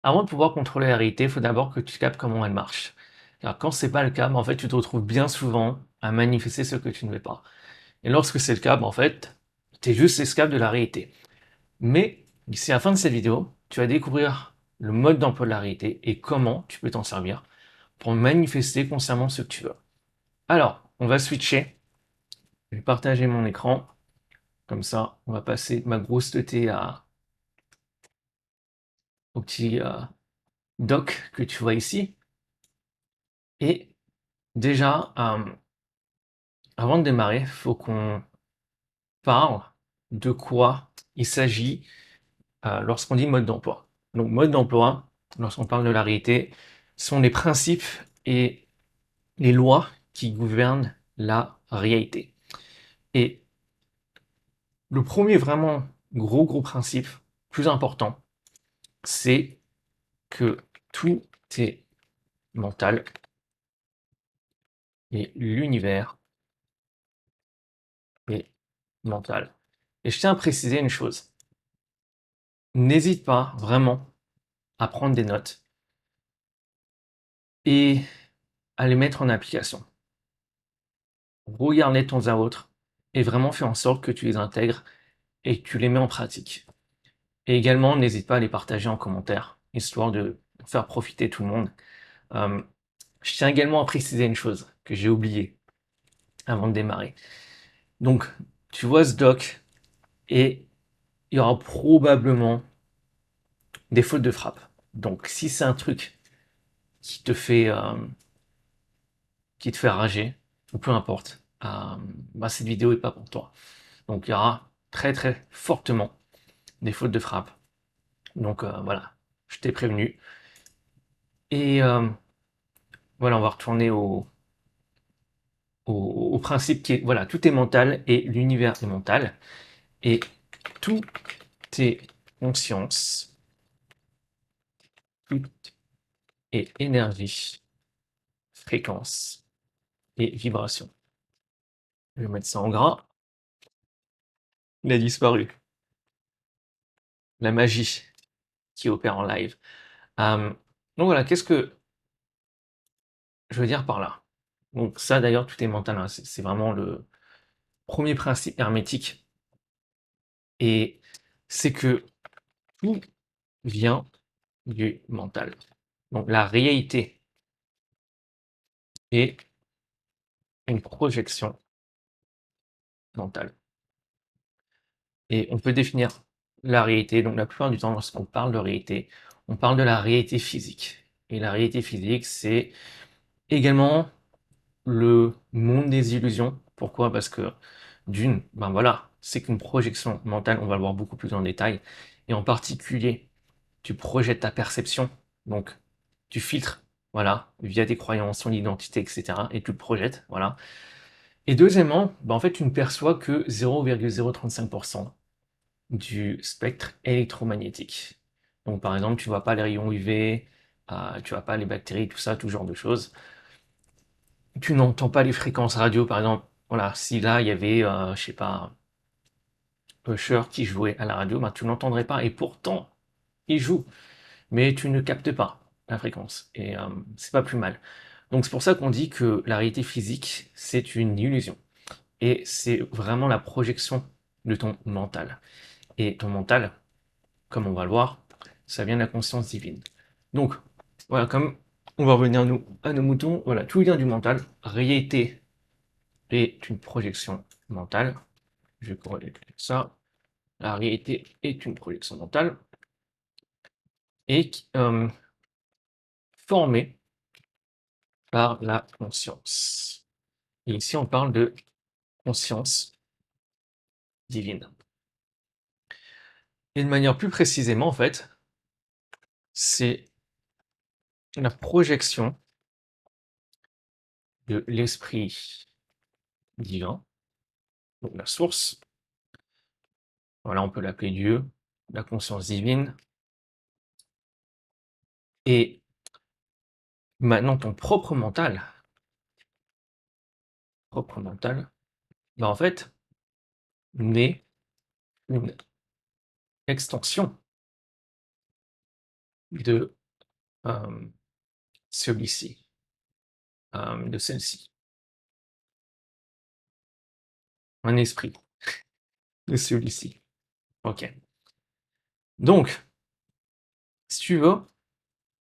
Avant de pouvoir contrôler la réalité, il faut d'abord que tu captes comment elle marche. Car quand c'est pas le cas, en fait, tu te retrouves bien souvent à manifester ce que tu ne veux pas. Et lorsque c'est le cas, en fait, tu es juste esclave de la réalité. Mais d'ici la fin de cette vidéo, tu vas découvrir le mode d'emploi de la réalité et comment tu peux t'en servir pour manifester consciemment ce que tu veux. Alors, on va switcher. Je vais partager mon écran. Comme ça, on va passer ma grosse teuté au petit doc que tu vois ici. Et déjà, avant de démarrer, il faut qu'on parle de quoi il s'agit lorsqu'on dit mode d'emploi. Donc, mode d'emploi, lorsqu'on parle de la réalité, sont les principes et les lois qui gouvernent la réalité. Et le premier vraiment gros principe, plus important, c'est que tout est mental et l'univers est mental. Et je tiens à préciser une chose. N'hésite pas vraiment à prendre des notes et à les mettre en application. Regarde-les de temps à autre et vraiment fais en sorte que tu les intègres et que tu les mets en pratique. Et également, n'hésite pas à les partager en commentaire, histoire de faire profiter tout le monde. Euh, je tiens également à préciser une chose que j'ai oubliée avant de démarrer. Donc, tu vois ce doc et il y aura probablement des fautes de frappe. Donc, si c'est un truc qui te fait, euh, qui te fait rager, ou peu importe, cette vidéo est pas pour toi. Donc, il y aura très fortement des fautes de frappe. Donc, voilà, je t'ai prévenu. Et voilà, on va retourner au principe qui est, voilà, tout est mental et l'univers est mental. Et tout est conscience, tout est énergie, fréquence et vibration. Je vais mettre ça en gras. Il a disparu. La magie qui opère en live. Donc voilà, qu'est-ce que je veux dire par là? Donc ça d'ailleurs, tout est mental, hein, c'est vraiment le premier principe hermétique. Et c'est que tout vient du mental. Donc la réalité est une projection mentale. Et on peut définir la réalité, donc la plupart du temps lorsqu'on parle de réalité, on parle de la réalité physique. Et la réalité physique, c'est également le monde des illusions. Pourquoi? Parce que d'une, ben voilà, c'est qu'une projection mentale, on va le voir beaucoup plus en détail. Et en particulier, tu projettes ta perception, donc tu filtres, voilà, via tes croyances, ton identité, etc. Et tu le projettes, voilà. Et deuxièmement, ben en fait, tu ne perçois que 0,035% du spectre électromagnétique. Donc par exemple, tu vois pas les rayons UV, tu vois pas les bactéries, tout ça, tout genre de choses. Tu n'entends pas les fréquences radio, par exemple. Voilà, si là il y avait, je sais pas, Usher qui jouait à la radio, ben, tu n'entendrais pas. Et pourtant, il joue, mais tu ne captes pas la fréquence. Et c'est pas plus mal. Donc c'est pour ça qu'on dit que la réalité physique, c'est une illusion. Et c'est vraiment la projection de ton mental. Et ton mental, comme on va le voir, ça vient de la conscience divine. Donc, voilà, comme on va revenir à nos moutons, voilà, tout vient du mental. Réalité est une projection mentale. Je vais corréler ça. La réalité est une projection mentale et formée par la conscience. Et ici, on parle de conscience divine. Et de manière plus précisément, en fait, c'est la projection de l'esprit divin, donc la source. Voilà, on peut l'appeler Dieu, la conscience divine. Et maintenant, ton propre mental, bah en fait, n'est une extension de celui-ci, de celle-ci. Un esprit de celui-ci. Ok. Donc, si tu veux,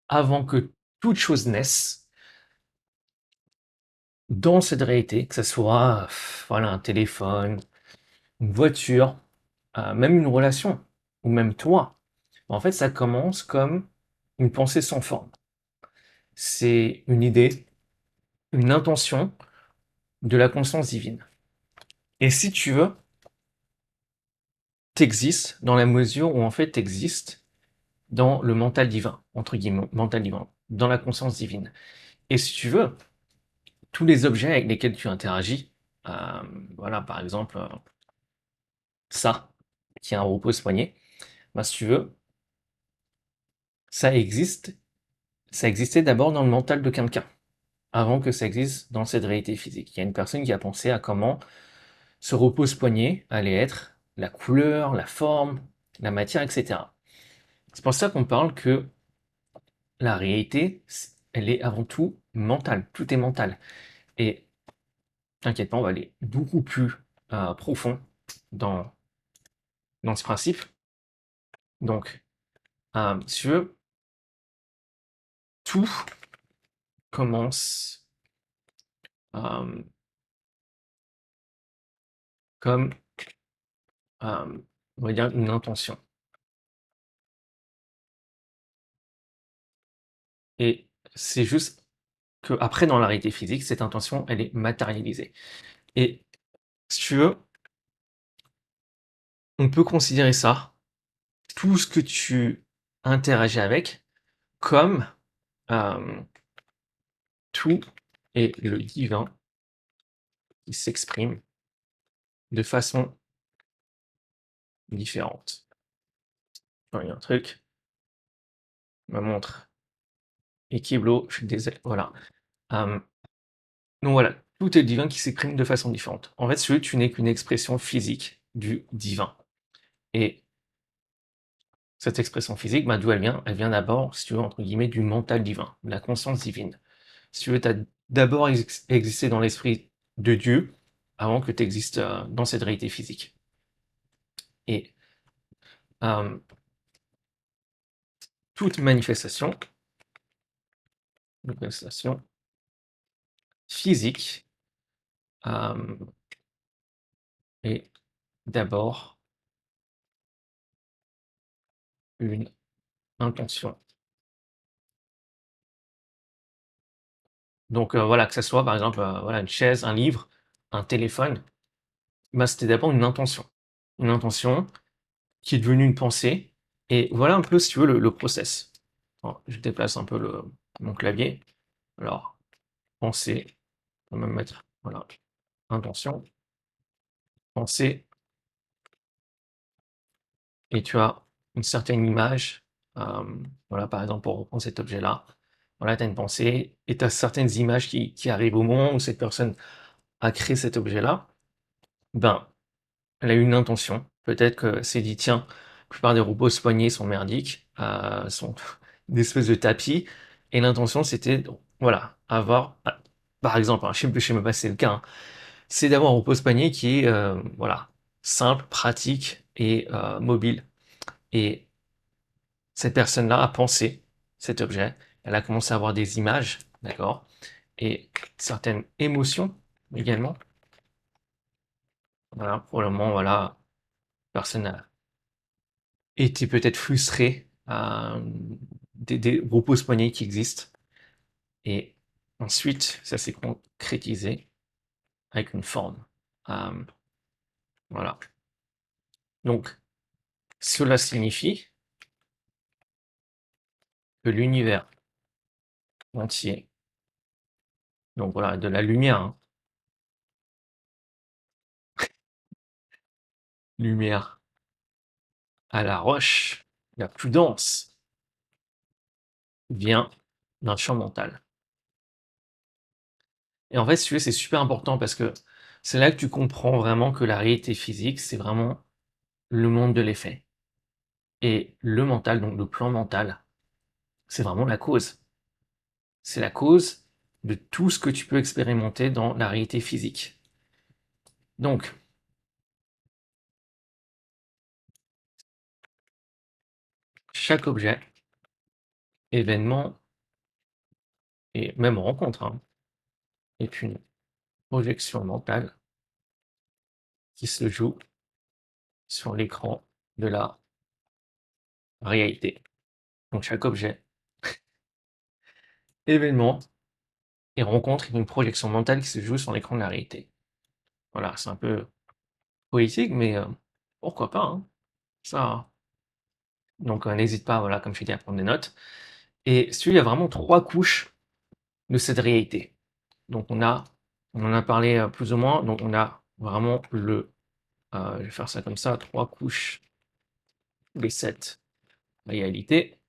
avant que toute chose naisse, dans cette réalité, que ce soit voilà, un téléphone, une voiture, même une relation, ou même toi, en fait, ça commence comme une pensée sans forme. C'est une idée, une intention de la conscience divine. Et si tu veux, t'existes dans la mesure où en fait t'existes dans le mental divin, entre guillemets, mental divin, dans la conscience divine. Et si tu veux, tous les objets avec lesquels tu interagis, euh, voilà, par exemple, ça, qui est un repose-poignet, ben, si tu veux, ça existe, ça existait d'abord dans le mental de quelqu'un, avant que ça existe dans cette réalité physique. Il y a une personne qui a pensé à comment ce repose-poignet allait être, la couleur, la forme, la matière, etc. C'est pour ça qu'on parle que la réalité, elle est avant tout mentale, tout est mental. Et t'inquiète pas, on va aller beaucoup plus profond dans, dans ce principe. Donc, si tu veux, tout commence euh, comme, on va dire, une intention. Et c'est juste que après, dans la réalité physique, cette intention, elle est matérialisée. Et si tu veux, on peut considérer ça, tout ce que tu interagis avec, comme euh, tout est le divin qui s'exprime de façon différente. Il y a un truc, ma montre Equiblo, je suis désolé, voilà. Euh, donc voilà, tout est le divin qui s'exprime de façon différente. En fait, si tu veux, tu n'es qu'une expression physique du divin. Et cette expression physique, bah, d'où elle vient? Elle vient d'abord, si tu veux, entre guillemets, du mental divin, de la conscience divine. Si tu veux, tu as d'abord existé dans l'esprit de Dieu avant que tu existes dans cette réalité physique. Et euh, toute manifestation physique est d'abord une intention. Donc voilà, que ce soit par exemple voilà, une chaise, un livre, un téléphone, bah, c'était d'abord une intention. Une intention qui est devenue une pensée. Et voilà un peu, si tu veux, le process. Alors, je déplace un peu mon clavier. Alors, pensée, on va même mettre, voilà, intention, pensée, et tu as une certaine image. Voilà, par exemple, pour reprendre cet objet-là, voilà, tu as une pensée, et tu as certaines images qui arrivent au moment où cette personne a créé cet objet-là. Ben, elle a eu une intention. Peut-être que c'est dit, tiens, la plupart des robots poignets sont merdiques, sont des espèces de tapis, et l'intention c'était, voilà, avoir, par exemple, hein, je sais même pas si c'est le cas, hein, c'est d'avoir un repose-poignet qui est, voilà, simple, pratique et mobile. Et cette personne-là a pensé cet objet, elle a commencé à avoir des images, d'accord, et certaines émotions également. Voilà, pour le moment, voilà, personne n'a été peut-être frustré des repose-poignets qui existent. Et ensuite, ça s'est concrétisé avec une forme. Euh, voilà. Donc, cela signifie que l'univers entier, donc voilà, de la lumière, hein, lumière à la roche, la plus dense, vient d'un champ mental. Et en fait, si tu veux, c'est super important parce que c'est là que tu comprends vraiment que la réalité physique, c'est vraiment le monde de l'effet. Et le mental, donc le plan mental, c'est vraiment la cause. C'est la cause de tout ce que tu peux expérimenter dans la réalité physique. Donc, chaque objet, événement et même rencontre hein, est une projection mentale qui se joue sur l'écran de la réalité. Donc chaque objet, événement et rencontre est une projection mentale qui se joue sur l'écran de la réalité. Voilà, c'est un peu poétique, mais pourquoi pas, hein, ça. Donc n'hésite pas, voilà, comme je t'ai dit, à prendre des notes. Et si tu veux, il y a vraiment 3 couches de cette réalité. Donc on en a parlé plus ou moins, donc on a vraiment je vais faire ça comme ça, 3 couches de cette réalité.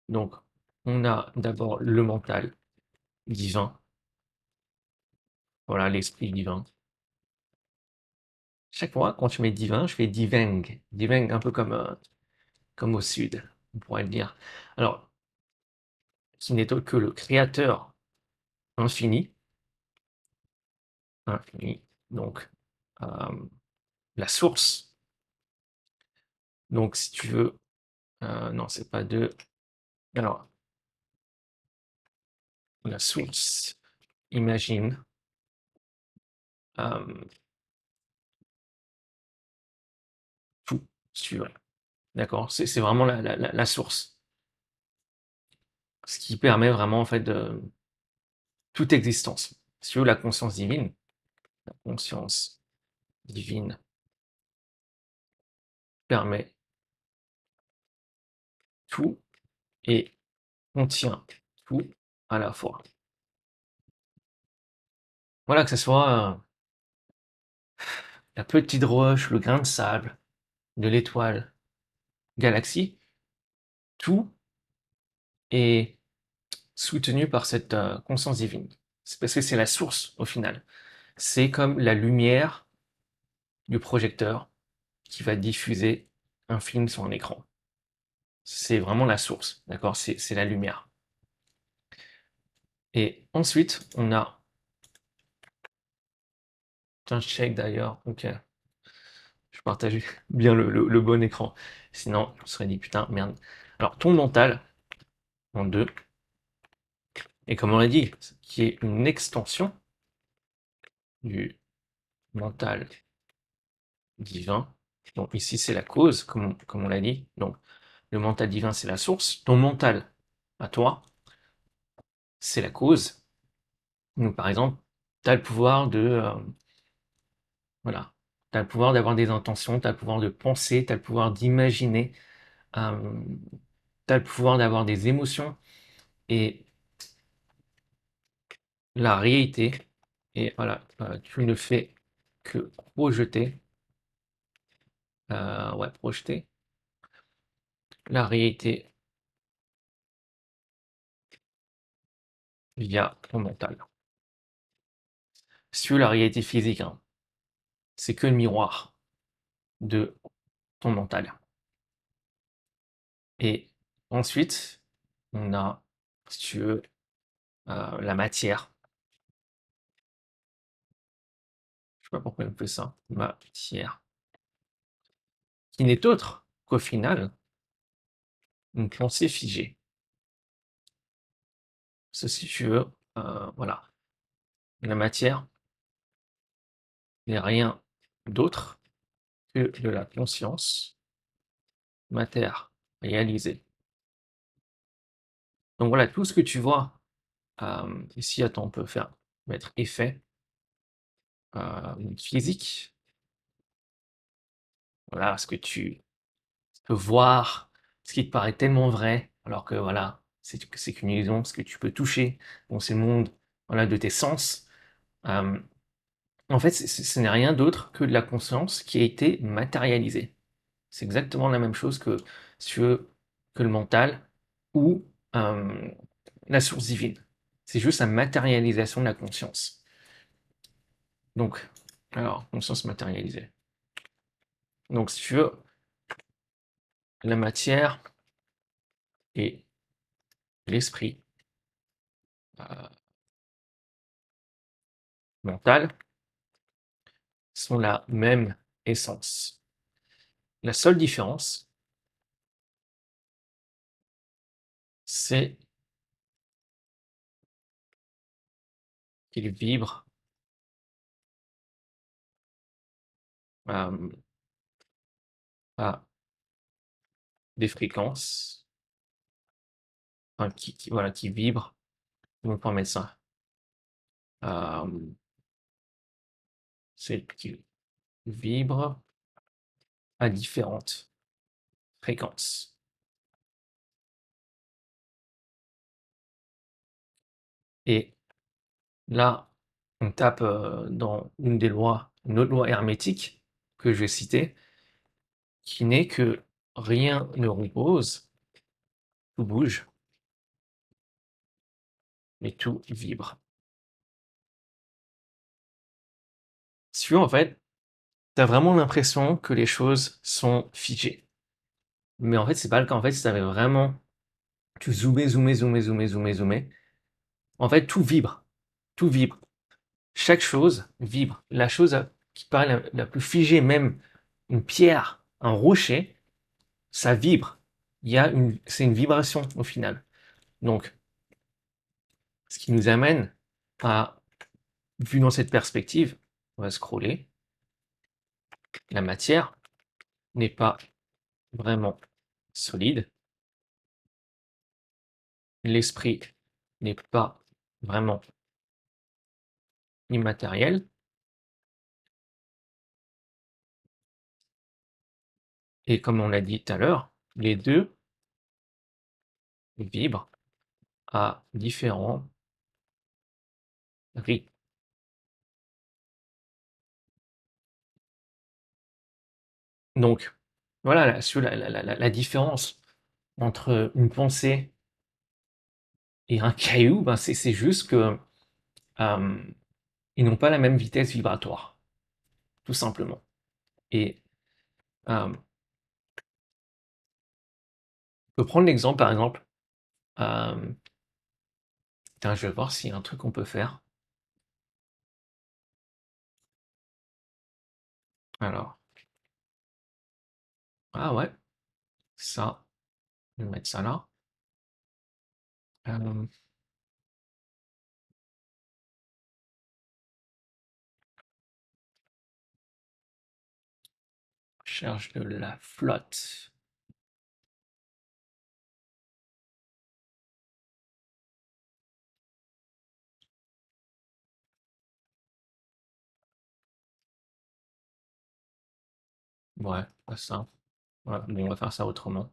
Donc on a d'abord le mental divin, voilà, l'esprit divin. Chaque fois, quand tu mets divin, je fais diveng. Diveng, un peu comme au sud, on pourrait le dire. Alors, qui n'est autre que le créateur infini, infini, donc euh, la source. Donc, si tu veux, non, c'est pas de. Alors, la source, imagine, euh, tout, si tu veux. D'accord? C'est vraiment la source. Ce qui permet vraiment, en fait, de toute existence. Si tu veux, la conscience divine permet tout et contient tout à la fois. Voilà, que ce soit la petite roche, le grain de sable, de l'étoile, galaxie, tout est soutenu par cette conscience divine. C'est parce que c'est la source au final. C'est comme la lumière du projecteur qui va diffuser un film sur un écran. C'est vraiment la source, d'accord? C'est la lumière. Et ensuite, on a. Tiens, je check d'ailleurs. Ok. Je partage bien le bon écran. Sinon, je me serais dit, putain, merde. Alors, ton mental, en deux, et comme on l'a dit, qui est une extension du mental divin. Donc ici, c'est la cause, comme on l'a dit. Donc, le mental divin, c'est la source. Ton mental, à toi, c'est la cause. Donc, par exemple, tu as le pouvoir voilà, tu as le pouvoir d'avoir des intentions, tu as le pouvoir de penser, tu as le pouvoir d'imaginer, euh, tu as le pouvoir d'avoir des émotions. Et la réalité, et voilà, tu ne fais que projeter, ouais, projeter la réalité via ton mental. Si tu veux, la réalité physique, hein, c'est que le miroir de ton mental. Et ensuite, on a, si tu veux, la matière. Je sais pas pourquoi on fait ça. Matière. Qui n'est autre qu'au final une pensée figée. Ça, si tu veux, voilà. La matière n'est rien d'autre que de la conscience matérialisée. Donc voilà, tout ce que tu vois ici, attends, on peut mettre effet physique. Voilà, ce que tu peux voir, ce qui te paraît tellement vrai, alors que voilà, c'est qu'une illusion, ce que tu peux toucher, bon, c'est le monde voilà, de tes sens. Euh, en fait, ce n'est rien d'autre que de la conscience qui a été matérialisée. C'est exactement la même chose que, si tu veux, que le mental ou euh, la source divine. C'est juste la matérialisation de la conscience. Donc, alors, conscience matérialisée. Donc, si tu veux, la matière est l'esprit, mental sont la même essence. La seule différence, c'est qu'ils vibrent à des fréquences, enfin, voilà, qui vibrent, comment on peut mettre ça? C'est qu'ils vibrent à différentes fréquences. Et là, on tape dans une autre loi hermétique que je vais citer, qui n'est que rien ne repose, tout bouge, mais tout vibre. Si tu veux, en fait, tu as vraiment l'impression que les choses sont figées. Mais en fait, c'est pas le cas. En fait, si tu avais vraiment, tu zoomais, en fait, tout vibre. Tout vibre. Chaque chose vibre. La chose qui paraît la plus figée, même une pierre, un rocher, ça vibre. C'est une vibration au final. Donc, ce qui nous amène à, vu dans cette perspective, on va scroller, la matière n'est pas vraiment solide, l'esprit n'est pas vraiment immatériel, et comme on l'a dit tout à l'heure, les deux vibrent à différents rythmes. Donc, voilà la différence entre une pensée et un caillou, ben c'est juste que ils n'ont pas la même vitesse vibratoire, tout simplement. Et on peut prendre l'exemple, par exemple, tiens, je vais voir s'il y a un truc qu'on peut faire. Alors, ah ouais, ça, je vais mettre ça là. Euh, cherche de la flotte. Ouais, pas ça. Ouais, bon, on va faire ça autrement.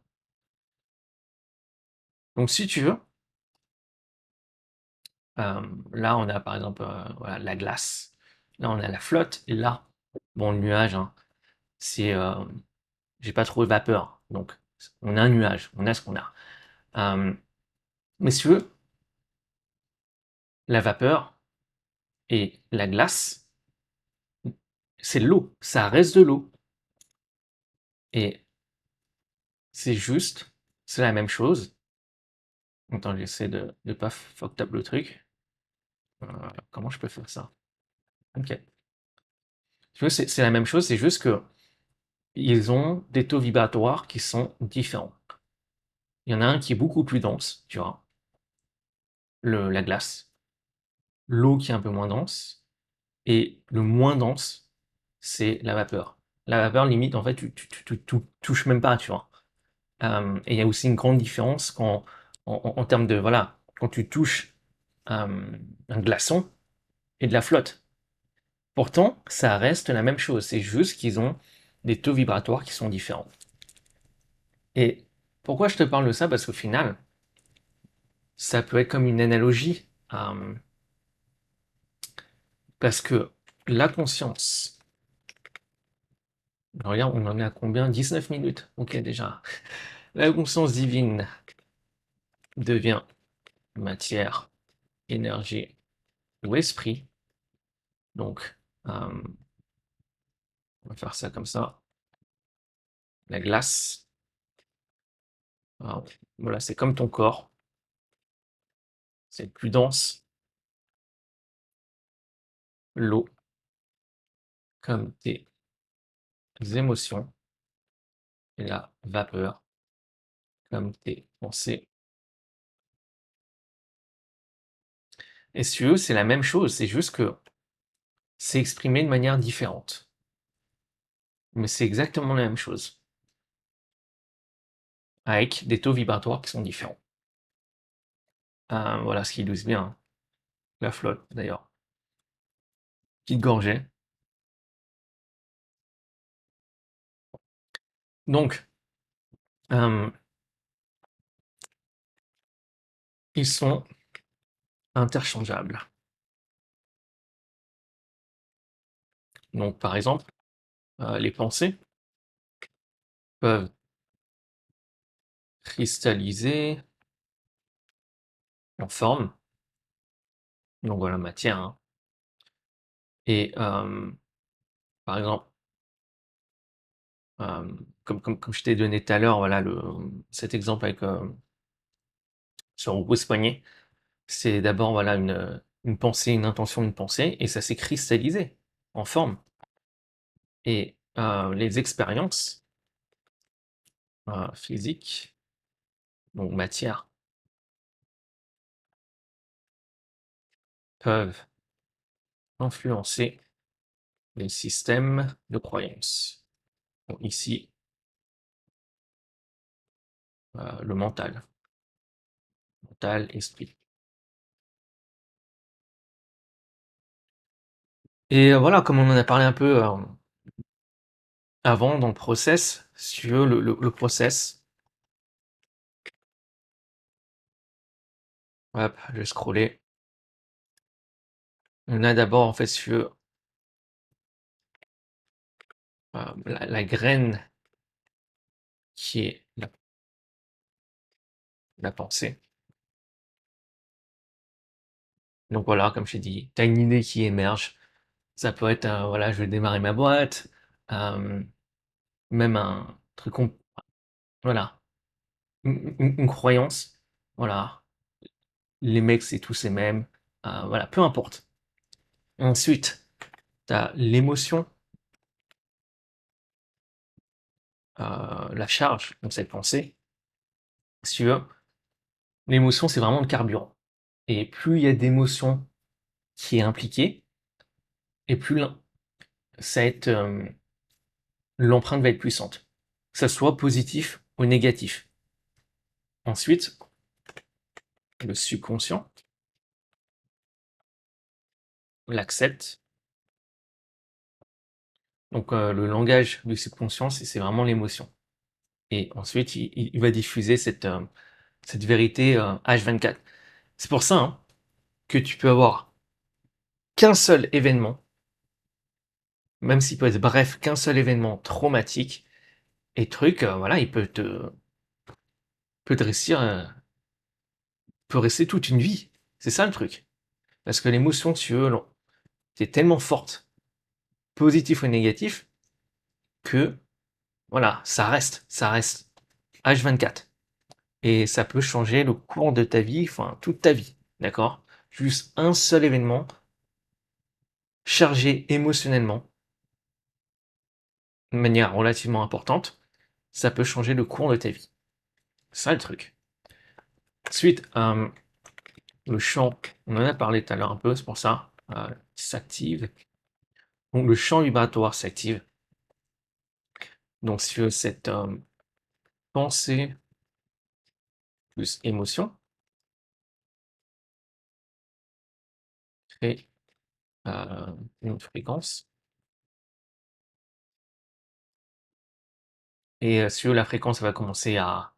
Donc, si tu veux, là, on a par exemple voilà, la glace. Là, on a la flotte. Et là, bon, le nuage, hein, c'est. J'ai pas trop de vapeur. Donc, on a un nuage. On a ce qu'on a. Mais si tu veux, la vapeur et la glace, c'est de l'eau. Ça reste de l'eau. Et c'est juste, c'est la même chose. Attends, j'essaie de ne pas fuck up le truc. Comment je peux faire ça? Ok. Tu vois, c'est la même chose, c'est juste que ils ont des taux vibratoires qui sont différents. Il y en a un qui est beaucoup plus dense, tu vois, la glace. L'eau qui est un peu moins dense. Et le moins dense, c'est la vapeur. La vapeur, limite, en fait, tu touches même pas, tu vois. Et il y a aussi une grande différence en termes de, voilà, quand tu touches un glaçon et de la flotte. Pourtant, ça reste la même chose. C'est juste qu'ils ont des taux vibratoires qui sont différents. Et pourquoi je te parle de ça? Parce qu'au final, ça peut être comme une analogie. Parce que la conscience, regarde, on en est à combien? 19 minutes. Ok, déjà. La conscience divine devient matière, énergie ou esprit. Donc, on va faire ça comme ça. La glace, voilà, c'est comme ton corps. c'est plus dense, l'eau, comme tes émotions, et la vapeur, comme tes pensées. Et si tu veux, c'est la même chose, c'est juste que c'est exprimé de manière différente. Mais c'est exactement la même chose, avec des taux vibratoires qui sont différents. Voilà ce qui illustre bien la flotte, d'ailleurs. Petite gorgée. Donc, ils sont interchangeables. Donc, par exemple, les pensées peuvent cristalliser en forme, donc voilà, matière, hein. Et par exemple, comme je t'ai donné tout à l'heure, voilà, cet exemple avec sur le pouce-poignet, c'est d'abord voilà, une pensée, une intention, une pensée, et ça s'est cristallisé en forme. Et les expériences physiques, donc matière, peuvent influencer les systèmes de croyance. Donc ici, le mental, esprit. Et voilà, comme on en a parlé un peu avant dans le process, si tu veux, le process, hop, je vais scroller. On a d'abord, en fait, si tu veux, la graine qui est la pensée. Donc voilà, comme je t'ai dit, tu as une idée qui émerge. Ça peut être, voilà, je vais démarrer ma boîte, euh, même un truc, voilà, une croyance, voilà, les mecs c'est tous les mêmes, voilà, peu importe. Ensuite, tu as l'émotion, la charge, donc cette pensée. Si tu veux, l'émotion c'est vraiment le carburant. Et plus il y a d'émotion qui est impliquée, et plus ça va être, l'empreinte va être puissante, que ça soit positif ou négatif. Ensuite, le subconscient l'accepte. Donc le langage du subconscient, c'est vraiment l'émotion. Et ensuite, il va diffuser cette vérité H24. C'est pour ça hein, que tu peux avoir qu'un seul événement, même s'il peut être bref, qu'un seul événement traumatique, et truc, voilà, il peut te rester, peut rester toute une vie. C'est ça le truc. Parce que l'émotion, si tu veux, c'est tellement forte, positif ou négatif, que voilà, ça reste H24. Et ça peut changer le cours de ta vie, enfin toute ta vie, d'accord? Juste un seul événement chargé émotionnellement, de manière relativement importante, ça peut changer le cours de ta vie. C'est ça le truc. Ensuite, le champ, on en a parlé tout à l'heure un peu, c'est pour ça, s'active. Donc le champ vibratoire s'active. Donc si tu veux cette pensée plus émotion crée une fréquence. Et si tu veux, la fréquence va commencer à,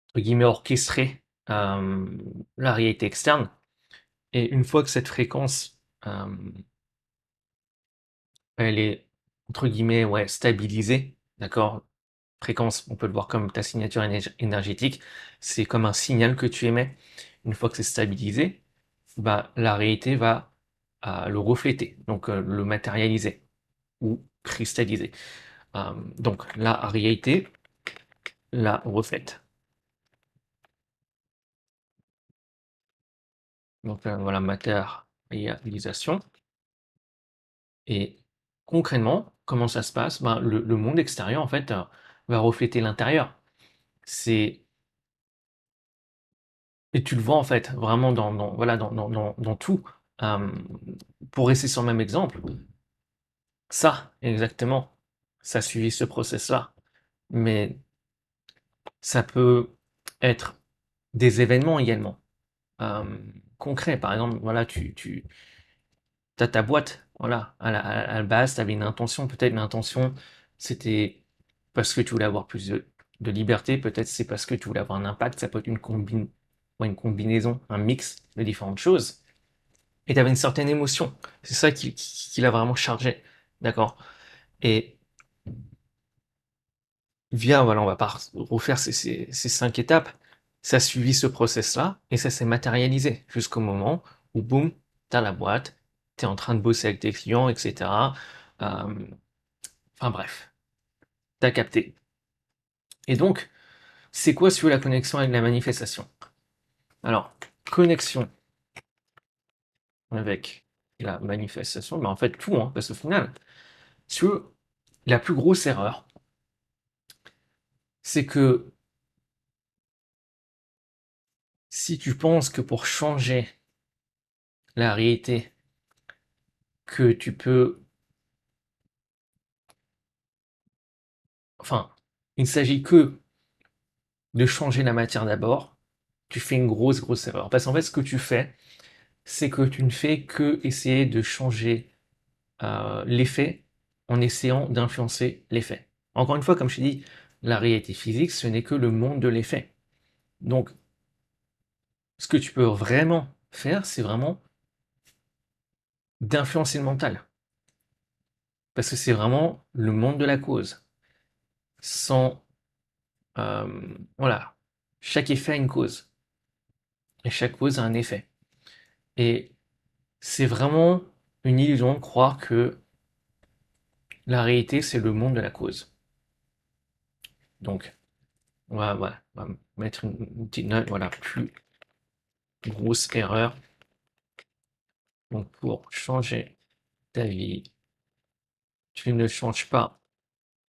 entre guillemets, orchestrer la réalité externe. Et une fois que cette fréquence, elle est, entre guillemets, ouais, stabilisée, d'accord? Fréquence, on peut le voir comme ta signature énergétique, c'est comme un signal que tu émets. Une fois que c'est stabilisé, bah, la réalité va le refléter, donc le matérialiser ou cristalliser. Donc la réalité la reflète. Donc voilà, matérialisation. Et concrètement, comment ça se passe? Ben, le monde extérieur, en fait, va refléter l'intérieur. C'est Et tu le vois, en fait, vraiment voilà, dans tout. Hem, pour rester sur le même exemple, ça, exactement, ça a suivi ce process-là. Mais ça peut être des événements également, concrets. Par exemple, voilà, tu as ta boîte, voilà, à la base, tu avais une intention. Peut-être l'intention, c'était parce que tu voulais avoir plus de liberté. Peut-être c'est parce que tu voulais avoir un impact. Ça peut être ouais, une combinaison, un mix de différentes choses. Et tu avais une certaine émotion. C'est ça qui l'a vraiment chargé. D'accord? Et voilà, on va pas refaire ces 5 étapes. Ça a suivi ce process-là et ça s'est matérialisé jusqu'au moment où, boum, tu as la boîte, tu es en train de bosser avec tes clients, etc. Enfin bref, tu as capté. Et donc, c'est quoi sur la connexion avec la manifestation? Alors, connexion avec la manifestation, ben en fait tout, hein, parce qu'au final, sur la plus grosse erreur, c'est que si tu penses que pour changer la réalité, que tu peux, enfin, il ne s'agit que de changer la matière d'abord, tu fais une grosse erreur. Parce qu'en fait, ce que tu fais, c'est que tu ne fais que essayer de changer l'effet en essayant d'influencer l'effet. Encore une fois, comme je t'ai dit, la réalité physique, ce n'est que le monde de l'effet. Donc, ce que tu peux vraiment faire, c'est vraiment d'influencer le mental. Parce que c'est vraiment le monde de la cause. Sans, voilà, chaque effet a une cause. Et chaque cause a un effet. Et c'est vraiment une illusion de croire que la réalité, c'est le monde de la cause. Donc, on va mettre une petite note, voilà, plus grosse erreur. Donc, pour changer ta vie, tu ne changes pas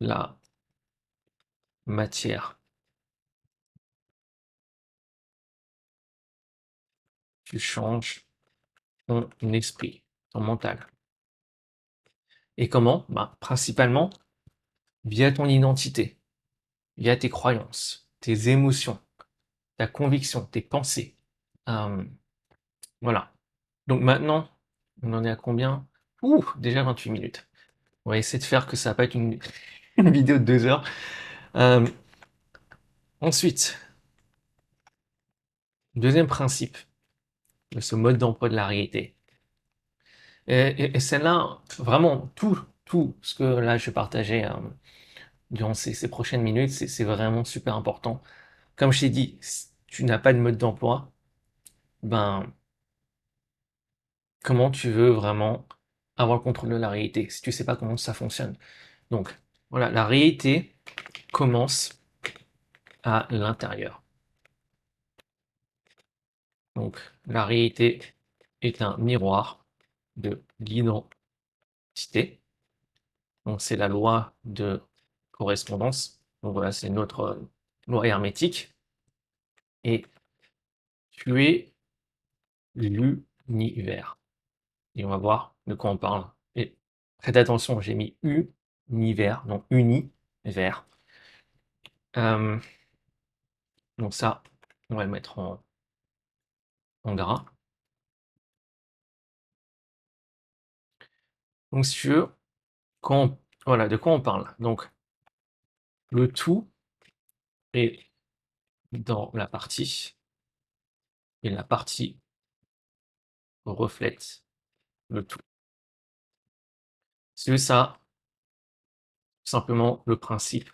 la matière, tu changes ton esprit, ton mental. Et comment? Ben, principalement via ton identité, via tes croyances, tes émotions, ta conviction, tes pensées. Euh, voilà. Donc maintenant, on en est à combien? Ouh, déjà 28 minutes. On va essayer de faire que ça va pas être une vidéo de 2 heures. Euh, ensuite, deuxième principe de ce mode d'emploi de la réalité. Et celle-là, vraiment, tout ce que là je vais partager durant ces prochaines minutes, c'est vraiment super important. Comme je t'ai dit, si tu n'as pas de mode d'emploi, ben, comment tu veux vraiment avoir le contrôle de la réalité si tu sais pas comment ça fonctionne? Donc, voilà, la réalité commence à l'intérieur. Donc, la réalité est un miroir de l'identité. Donc, c'est la loi de correspondance. Donc, voilà, c'est notre loi hermétique. Et tu es l'univers. Et on va voir de quoi on parle. Et faites attention, j'ai mis univers, donc univers. Euh, donc ça, on va le mettre en gras. Donc si tu veux, voilà, de quoi on parle? Donc, le tout est dans la partie, et la partie reflète le tout. C'est ça, simplement le principe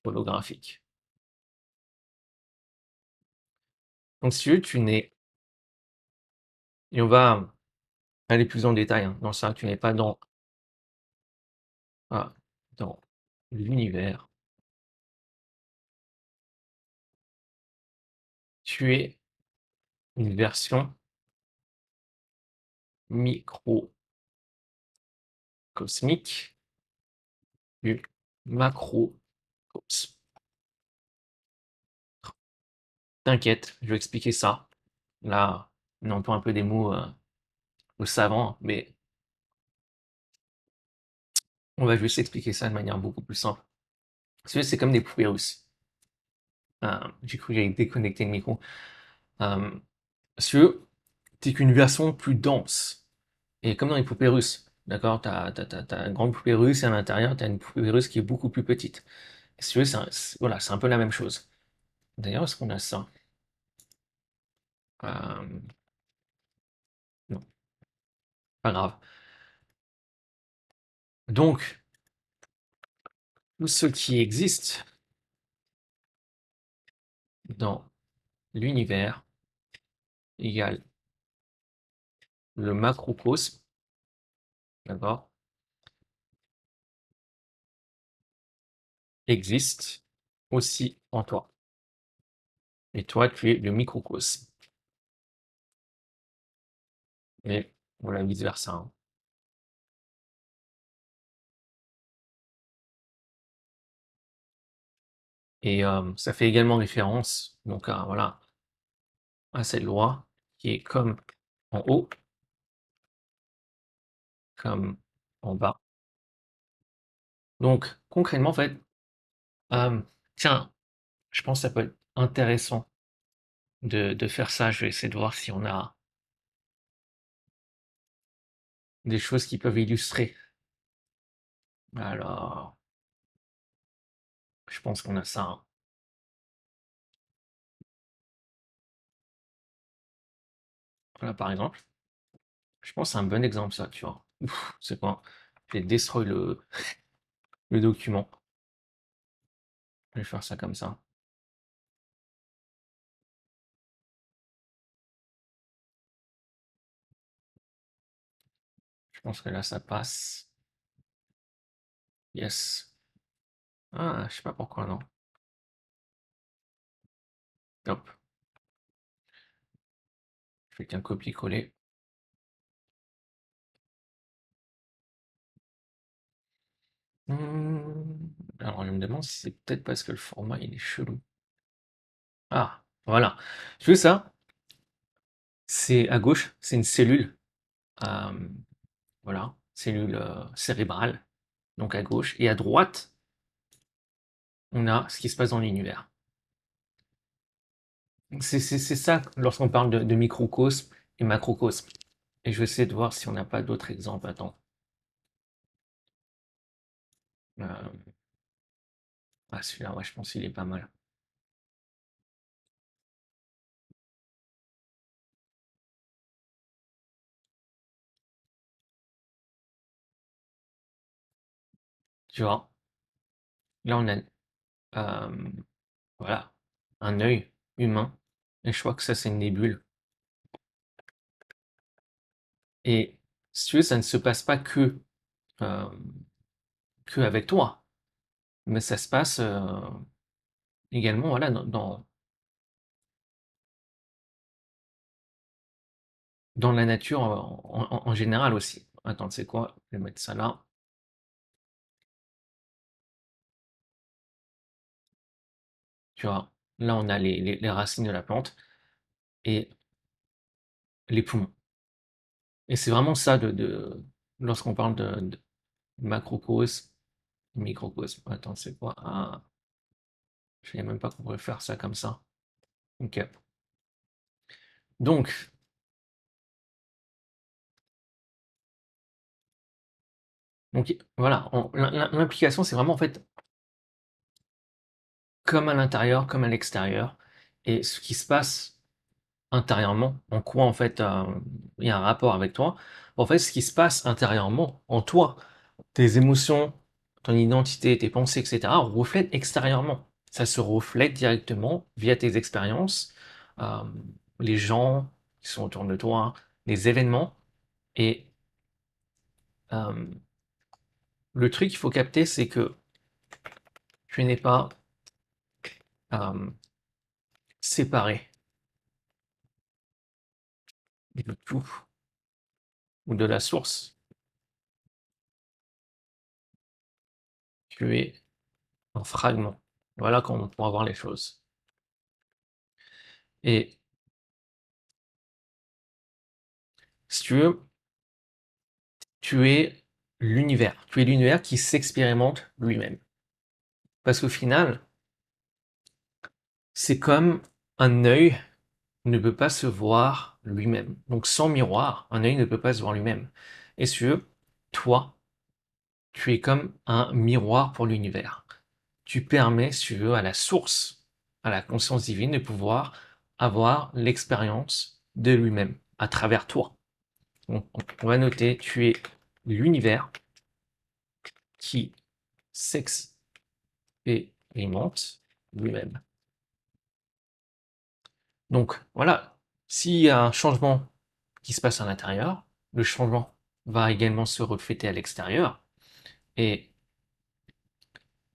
holographique. Donc si tu veux, et on va aller plus en détail hein, dans ça, tu n'es pas dans l'univers, tu es une version microcosmique du macrocosme. T'inquiète, je vais expliquer ça. Là, on entend un peu des mots savants, mais on va juste expliquer ça de manière beaucoup plus simple. C'est comme des poupées russes. J'ai cru que j'allais déconnecter le micro. Euh, si tu veux, t'es qu'une version plus dense. Et comme dans les poupées russes, d'accord, t'as une grande poupée russe et à l'intérieur, t'as une poupée russe qui est beaucoup plus petite. Et si tu veux, voilà, c'est un peu la même chose. D'ailleurs, est-ce qu'on a ça? Euh, non, pas grave. Donc, tout ce qui existe dans l'univers égale le macrocosme, d'accord, existe aussi en toi. Et toi, tu es le microcosme. Et voilà, vice-versa, hein. Et ça fait également référence donc voilà, à cette loi qui est comme en haut, comme en bas. Donc concrètement, en fait, euh, tiens, je pense que ça peut être intéressant de faire ça. Je vais essayer de voir si on a des choses qui peuvent illustrer. Alors, je pense qu'on a ça, hein. Voilà, par exemple. Je pense que c'est un bon exemple, ça, tu vois. Ouf, c'est quoi? Je vais destroy le document. Je vais faire ça comme ça. Je pense que là, ça passe. Yes. Ah, je sais pas pourquoi, non. Hop. Je fais qu'un copier-coller. Alors, je me demande si c'est peut-être parce que le format, il est chelou. Ah, voilà. Tu veux ça? C'est à gauche, c'est une cellule. euh, voilà, cellule cérébrale. Donc à gauche. Et à droite, on a ce qui se passe dans l'univers. C'est ça lorsqu'on parle de microcosme et macrocosme. Et je vais essayer de voir si on n'a pas d'autres exemples. Attends. Euh, ah, celui-là, ouais, je pense qu'il est pas mal. Tu vois, là, on a voilà, un œil humain. Et je crois que ça, c'est une nébule. Et si tu veux, ça ne se passe pas euh, que avec toi, mais ça se passe également voilà, dans la nature en général aussi. Attends, tu sais quoi? Je vais mettre ça là. Tu vois, là, on a les racines de la plante et les poumons. Et c'est vraiment ça lorsqu'on parle de macrocosme, microcosme. Attends, c'est quoi? Ah, je ne savais même pas qu'on pouvait faire ça comme ça. Ok. Donc, donc voilà, l'implication, c'est vraiment en fait comme à l'intérieur, comme à l'extérieur. Et ce qui se passe intérieurement, en quoi en fait il y a un rapport avec toi. En fait, ce qui se passe intérieurement, en toi, tes émotions, ton identité, tes pensées, etc., reflètent extérieurement. Ça se reflète directement via tes expériences, euh, les gens qui sont autour de toi, les événements. Et euh, le truc qu'il faut capter, c'est que tu n'es pas euh, séparé de tout. ou de la source. Tu es un fragment. Voilà comment on pourra voir les choses. Et si tu veux, tu es l'univers. Tu es l'univers qui s'expérimente lui-même. Parce qu'au final, c'est comme un œil ne peut pas se voir lui-même. Donc sans miroir, un œil ne peut pas se voir lui-même. Et si tu veux, toi, tu es comme un miroir pour l'univers. Tu permets, si tu veux, à la source, à la conscience divine de pouvoir avoir l'expérience de lui-même à travers toi. Donc, on va noter, tu es l'univers qui s'expérimente lui-même. Donc voilà, s'il y a un changement qui se passe à l'intérieur, le changement va également se refléter à l'extérieur. Et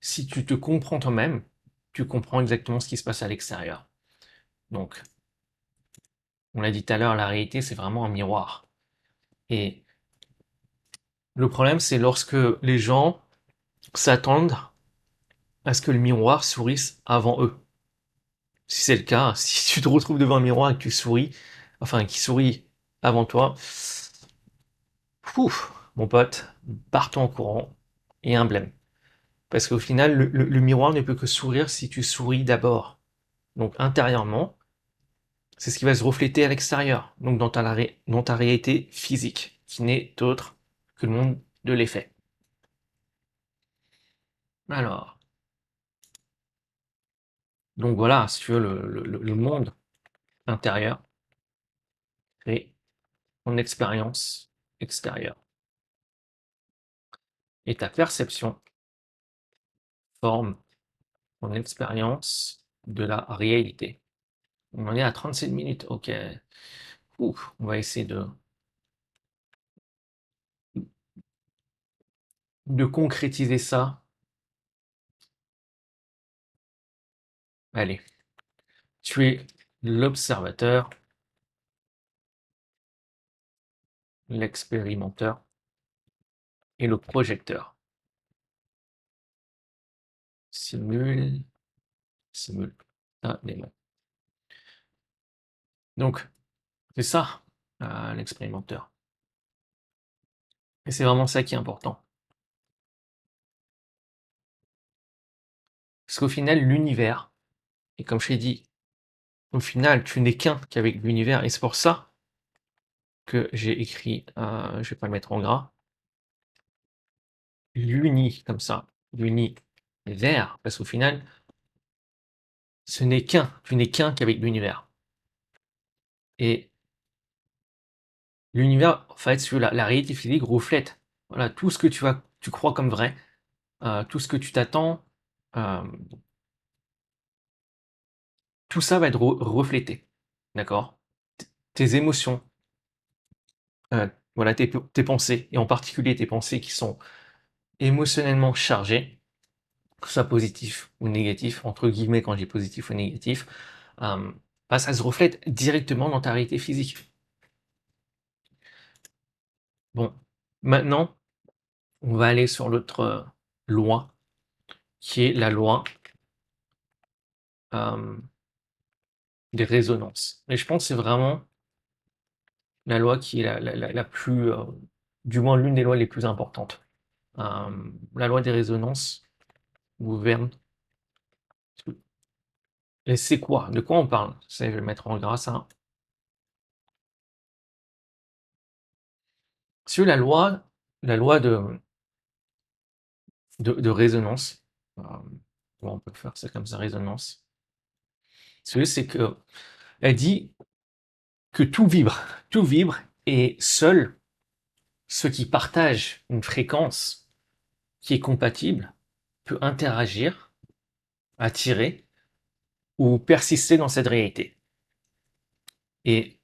si tu te comprends toi-même, tu comprends exactement ce qui se passe à l'extérieur. Donc, on l'a dit tout à l'heure, la réalité, c'est vraiment un miroir. Et le problème, c'est lorsque les gens s'attendent à ce que le miroir sourisse avant eux. Si c'est le cas, si tu te retrouves devant un miroir et que tu souris, enfin, qui sourit avant toi, ouf, mon pote, partons en courant et un blême. Parce qu'au final, le miroir ne peut que sourire si tu souris d'abord. Donc intérieurement, c'est ce qui va se refléter à l'extérieur, donc dans ta réalité physique, qui n'est autre que le monde de l'effet. Alors, donc voilà, si tu veux, le monde intérieur et ton expérience extérieure. Et ta perception forme ton expérience de la réalité. On en est à 37 minutes, ok. Ouf, on va essayer de concrétiser ça. Allez, tu es l'observateur, l'expérimenteur et le projecteur. Simule, simultanément. Donc, c'est ça, l'expérimenteur. Et c'est vraiment ça qui est important. Parce qu'au final, l'univers, et comme je t'ai dit, au final, tu n'es qu'avec l'univers. Et c'est pour ça que j'ai écrit, je vais pas le mettre en gras, l'uni, comme ça, l'univers. Parce qu'au final, ce n'est qu'un, tu n'es qu'avec l'univers. Et l'univers, en fait, sur la réalité physique reflète, voilà, tout ce que tu crois comme vrai, tout ce que tu t'attends, euh, tout ça va être reflété, d'accord? Tes émotions, voilà, tes pensées, et en particulier tes pensées qui sont émotionnellement chargées, que ce soit positif ou négatif, entre guillemets quand je dis positif ou négatif, bah, ça se reflète directement dans ta réalité physique. Bon, maintenant, on va aller sur l'autre loi, qui est la loi des résonances. Et je pense que c'est vraiment la loi qui est la plus, du moins l'une des lois les plus importantes. La loi des résonances gouverne tout. Et c'est quoi? De quoi on parle? Ça, je vais mettre en gras ça. Sur la loi de résonance, on peut faire ça comme ça, résonance. C'est que elle dit que tout vibre, et seuls ceux qui partagent une fréquence qui est compatible peut interagir, attirer ou persister dans cette réalité. Et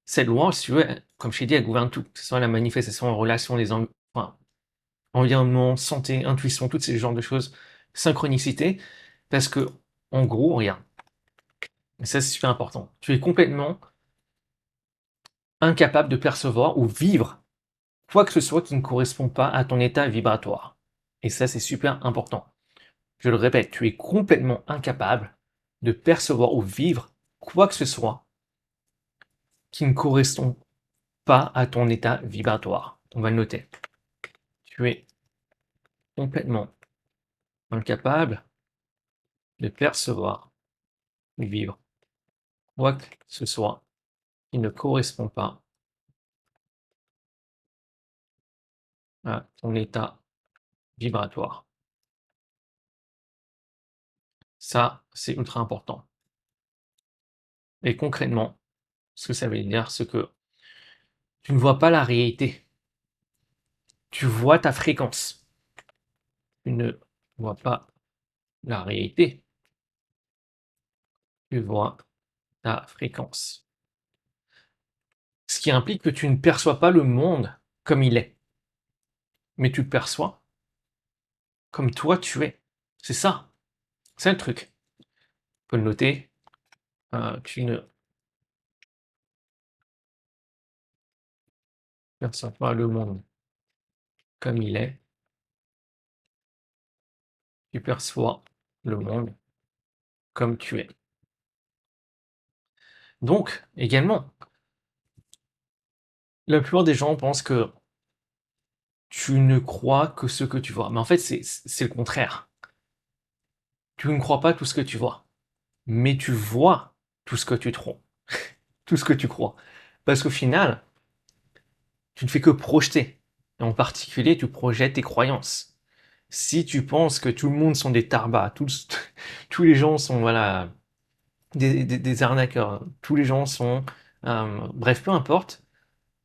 cette loi, si tu veux, comme je t'ai dit, elle gouverne tout, que ce soit la manifestation en relation, enfin, environnement, santé, intuition, tous ces genres de choses, synchronicité, parce que, en gros, regarde, et ça c'est super important, tu es complètement incapable de percevoir ou vivre quoi que ce soit qui ne correspond pas à ton état vibratoire. Et ça, c'est super important. Je le répète, tu es complètement incapable de percevoir ou vivre quoi que ce soit qui ne correspond pas à ton état vibratoire. On va le noter. Tu es complètement incapable de percevoir ou vivre quoi que ce soit qui ne correspond pas à ton état vibratoire. Ça, c'est ultra important. Et concrètement, ce que ça veut dire, c'est que tu ne vois pas la réalité. Tu vois ta fréquence. Tu ne vois pas la réalité. Tu vois ta fréquence. Ce qui implique que tu ne perçois pas le monde comme il est, mais tu le perçois comme toi tu es. C'est ça. C'est le truc. Tu peux le noter. Tu ne perçois pas le monde comme il est. Tu perçois le monde comme tu es. Donc, également, la plupart des gens pensent que tu ne crois que ce que tu vois. Mais en fait, c'est le contraire. Tu ne crois pas tout ce que tu vois, mais tu vois tout ce que tu trouves, tout ce que tu crois. Parce qu'au final, tu ne fais que projeter. Et en particulier, tu projettes tes croyances. Si tu penses que tout le monde sont des tarbas, tous les gens sont voilà, des arnaqueurs, tous les gens sont... bref, peu importe,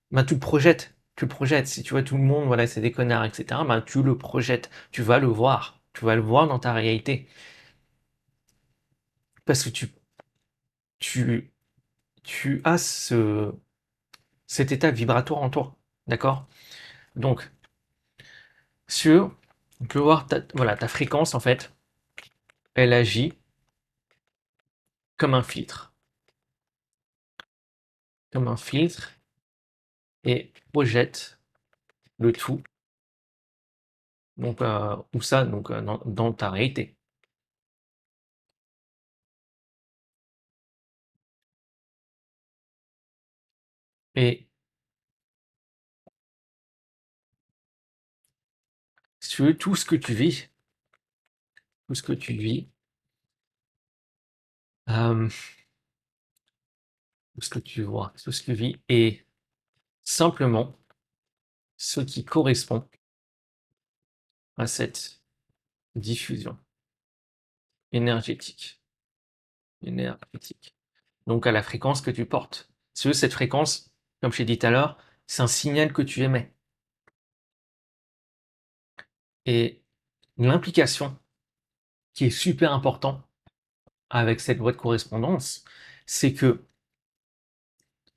bah, tu le projettes. Tu le projettes. Si tu vois tout le monde, voilà, c'est des connards, etc., bah, tu le projettes. Tu vas le voir. Tu vas le voir dans ta réalité. Parce que tu, tu as cet état vibratoire en toi. D'accord? Donc, sur, on peut voir voilà, ta fréquence, en fait, elle agit comme un filtre. Comme un filtre et projette le tout. Donc, où ça? Donc, dans ta réalité. Et si tu veux, tout ce que tu vis, tout ce que tu vis, tout ce que tu vois, tout ce que tu vis est simplement ce qui correspond à cette diffusion énergétique. Énergétique. Donc à la fréquence que tu portes. Si tu veux, cette fréquence, comme je t'ai dit tout à l'heure, c'est un signal que tu émets. Et l'implication qui est super important avec cette voie de correspondance, c'est que,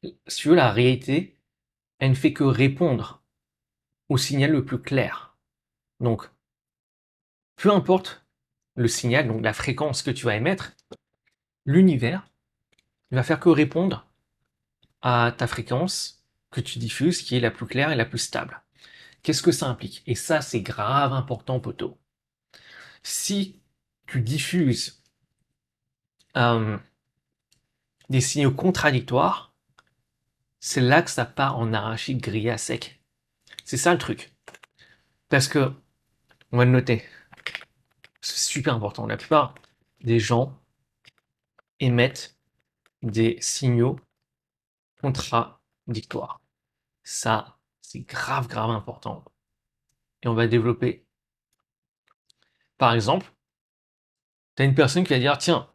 si tu veux, la réalité, elle ne fait que répondre au signal le plus clair. Donc, peu importe le signal, donc la fréquence que tu vas émettre, l'univers ne va faire que répondre à ta fréquence que tu diffuses, qui est la plus claire et la plus stable. Qu'est-ce que ça implique? Et ça, c'est grave important, poteau. Si tu diffuses des signaux contradictoires, c'est là que ça part en arachide grillé à sec. C'est ça le truc. Parce que, on va le noter, c'est super important. La plupart des gens émettent des signaux contradictoires. Ça, c'est grave, grave important. Et on va développer. Par exemple, tu as une personne qui va dire, tiens,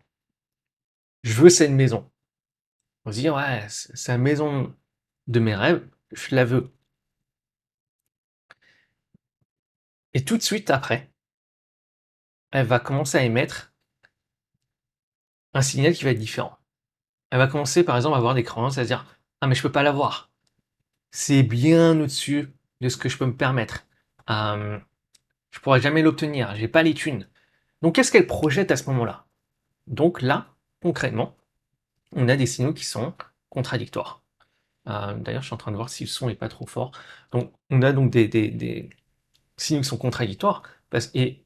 je veux cette maison. On va se dire, ouais, c'est la maison de mes rêves, je la veux. Et tout de suite après, elle va commencer à émettre un signal qui va être différent. Elle va commencer, par exemple, à avoir des croyances, à se dire, ah, mais je peux pas l'avoir. C'est bien au-dessus de ce que je peux me permettre. Je pourrai jamais l'obtenir, j'ai pas les thunes. Donc, qu'est-ce qu'elle projette à ce moment-là? Donc là, concrètement, on a des signaux qui sont contradictoires. D'ailleurs, je suis en train de voir si le son est pas trop fort. Donc, on a donc des signaux qui sont contradictoires, et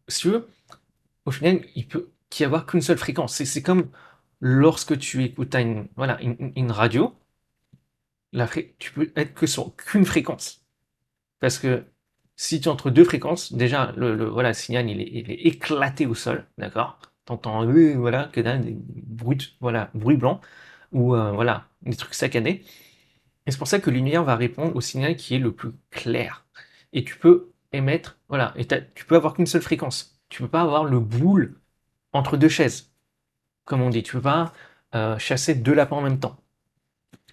si tu veux, au final, il peut y avoir qu'une seule fréquence. C'est comme lorsque tu écoutes voilà, une radio, tu peux être que sur qu'une fréquence. Parce que si tu es entre deux fréquences, déjà, voilà, le signal, il est éclaté au sol, d'accord? T'entends, voilà, que dalle, des bruits, voilà, bruit blanc, ou voilà, des trucs saccadés. Et c'est pour ça que l'univers va répondre au signal qui est le plus clair. Et tu peux émettre, voilà, et tu peux avoir qu'une seule fréquence. Tu peux pas avoir le boule entre deux chaises, comme on dit. Tu peux pas chasser deux lapins en même temps.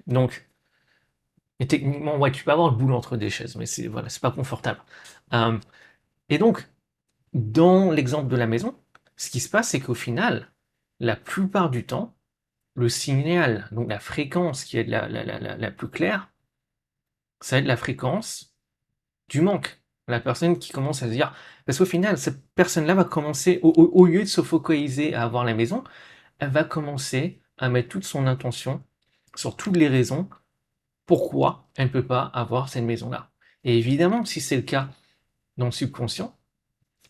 Donc, et techniquement, ouais, tu peux avoir le boule entre des chaises, mais c'est voilà, c'est pas confortable. Euh, et donc, dans l'exemple de la maison, ce qui se passe, c'est qu'au final, la plupart du temps, le signal, donc la fréquence qui est la plus claire, ça va être la fréquence du manque. La personne qui commence à se dire, parce qu'au final, cette personne-là va commencer, au lieu de se focaliser à avoir la maison, elle va commencer à mettre toute son intention sur toutes les raisons pourquoi elle ne peut pas avoir cette maison-là. Et évidemment, si c'est le cas dans le subconscient,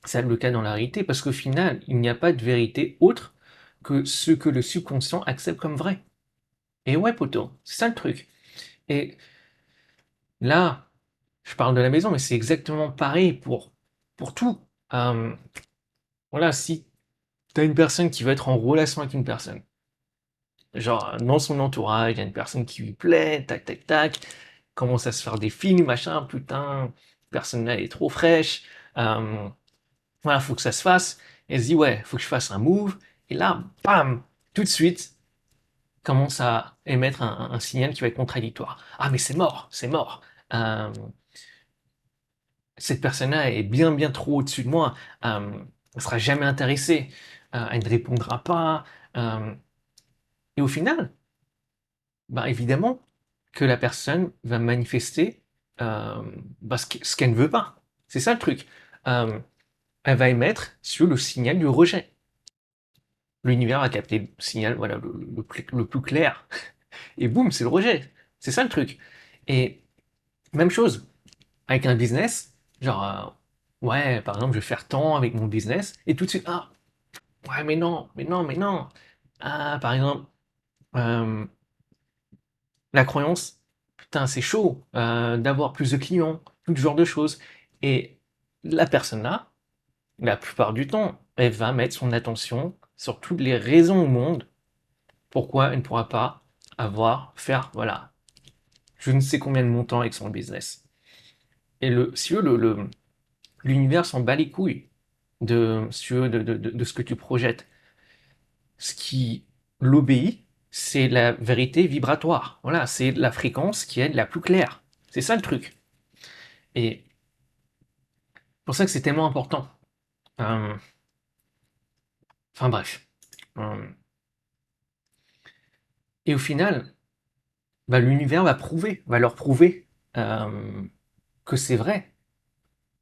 c'est le cas dans la réalité, parce qu'au final, il n'y a pas de vérité autre que ce que le subconscient accepte comme vrai. Et ouais, poto, c'est ça le truc. Et là, je parle de la maison, mais c'est exactement pareil pour tout. Euh, voilà, si tu as une personne qui veut être en relation avec une personne, genre dans son entourage, il y a une personne qui lui plaît, tac, tac, tac, commence à se faire des films, machin, putain, personne là est trop fraîche, euh, voilà, faut que ça se fasse. Et elle se dit, ouais, faut que je fasse un move. Et là, bam, tout de suite, commence à émettre un signal qui va être contradictoire. Ah, mais c'est mort, c'est mort. Euh, cette personne-là est bien, bien trop au-dessus de moi. Elle ne sera jamais intéressée. Elle ne répondra pas. Euh, et au final, bah, évidemment que la personne va manifester euh, bah, ce qu'elle ne veut pas. C'est ça le truc. Euh, Elle va émettre sur le signal du rejet. L'univers va capter le signal, voilà, le plus clair. Et boum, c'est le rejet. C'est ça le truc. Et même chose avec un business, genre, ouais, par exemple, je vais faire tant avec mon business, et tout de suite, ah, ouais, mais non, mais non, mais non. Ah, par exemple, euh, la croyance, putain, c'est chaud d'avoir plus de clients, tout ce genre de choses. Et la personne là, la plupart du temps, elle va mettre son attention sur toutes les raisons au monde pourquoi elle ne pourra pas faire, voilà, je ne sais combien de montants avec son business. Et si tu veux, l'univers s'en bat les couilles si tu veux, de ce que tu projettes. Ce qui l'obéit, c'est la vérité vibratoire. Voilà, c'est la fréquence qui est la plus claire. C'est ça le truc. Et c'est pour ça que c'est tellement important. Euh, enfin bref. Euh, et au final, bah, l'univers va leur prouver euh, que c'est vrai.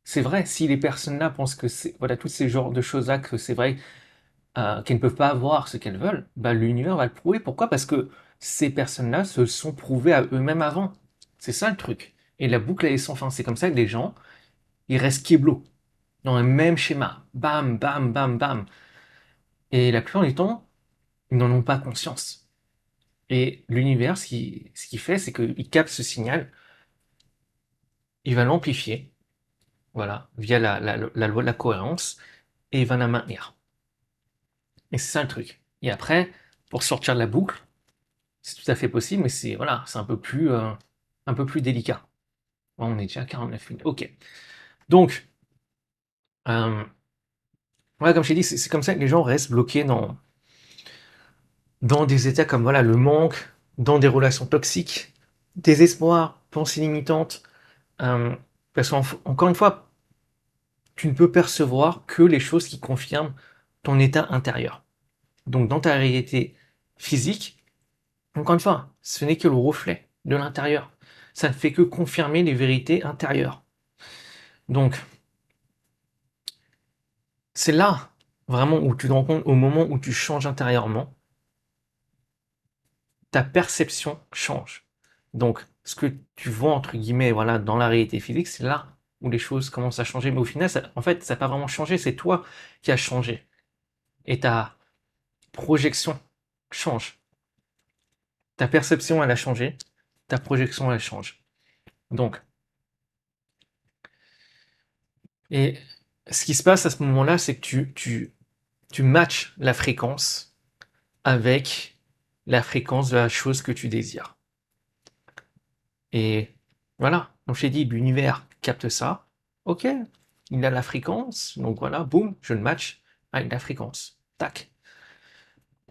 C'est vrai, si les personnes-là pensent que c'est, voilà, tous ces genres de choses-là, que c'est vrai, qu'elles ne peuvent pas avoir ce qu'elles veulent, bah, l'univers va le prouver. Pourquoi? Parce que ces personnes-là se sont prouvées à eux-mêmes avant. C'est ça le truc. Et la boucle elle est sans fin. C'est comme ça que les gens, ils restent kéblos, dans le même schéma. Bam, bam, bam, bam. Et la plupart du temps, ils n'en ont pas conscience. Et l'univers, ce qu'il fait, c'est qu'il capte ce signal, il va l'amplifier, voilà, via la loi de la cohérence, et il va la maintenir. Et c'est ça le truc. Et après, pour sortir de la boucle, c'est tout à fait possible, mais c'est voilà, c'est un peu plus délicat. Bon, on est déjà à 49 minutes. Ok. Donc, euh, voilà, comme je t'ai dit, c'est comme ça que les gens restent bloqués dans des états comme voilà, le manque, dans des relations toxiques, désespoir, pensées limitantes. Euh, Parce qu'encore une fois, tu ne peux percevoir que les choses qui confirment ton état intérieur. Donc, dans ta réalité physique, encore une fois, ce n'est que le reflet de l'intérieur. Ça ne fait que confirmer les vérités intérieures. Donc, c'est là, vraiment, où tu te rends compte, au moment où tu changes intérieurement, ta perception change. Donc, ce que tu vois, entre guillemets, voilà, dans la réalité physique, c'est là où les choses commencent à changer. Mais au final, en fait, ça n'a pas vraiment changé, c'est toi qui as changé. Et ta projection change. Ta perception, elle a changé. Ta projection, elle change. Donc, et ce qui se passe à ce moment-là, c'est que tu matches la fréquence avec la fréquence de la chose que tu désires. Et voilà, donc je t'ai dit, l'univers capte ça, ok, il a la fréquence, donc voilà, boum, je le match avec la fréquence, tac.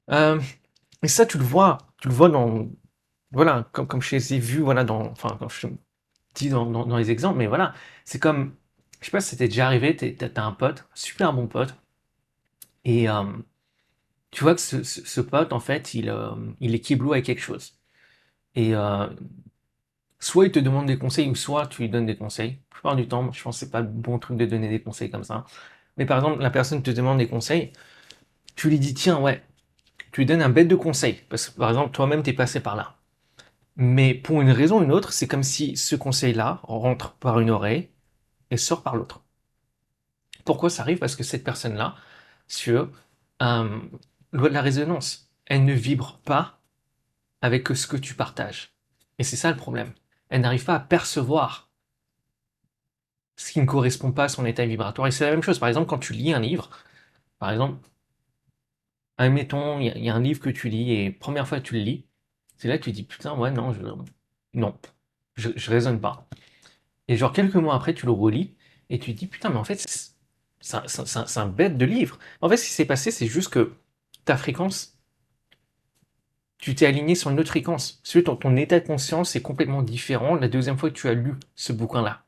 Et ça, tu le vois dans, voilà, comme je les ai vus, voilà, enfin, quand je te dis dans les exemples, mais voilà, c'est comme, je sais pas si c'était déjà arrivé, t'as un pote, super bon pote, et tu vois que ce pote, en fait, il est kiblo avec quelque chose. Et soit il te demande des conseils, ou soit tu lui donnes des conseils. La plupart du temps, je pense que c'est pas le bon truc de donner des conseils comme ça. Mais par exemple, la personne te demande des conseils, tu lui dis, tiens, ouais, tu lui donnes un bête de conseil. Parce que par exemple, toi-même, t'es passé par là. Mais pour une raison ou une autre, c'est comme si ce conseil-là rentre par une oreille et sort par l'autre. Pourquoi ça arrive? Parce que cette personne-là, sur loi de la résonance, elle ne vibre pas avec ce que tu partages. Et c'est ça le problème. Elle n'arrive pas à percevoir ce qui ne correspond pas à son état vibratoire. Et c'est la même chose, par exemple, quand tu lis un livre, par exemple, admettons, il y a un livre que tu lis et première fois que tu le lis, c'est là que tu dis, putain, ouais, non, non, je raisonne pas. Et genre, quelques mois après, tu le relis et tu te dis, putain, mais en fait, c'est un bête de livre. En fait, ce qui s'est passé, c'est juste que ta fréquence, tu t'es aligné sur une autre fréquence. Ton état de conscience est complètement différent la deuxième fois que tu as lu ce bouquin-là.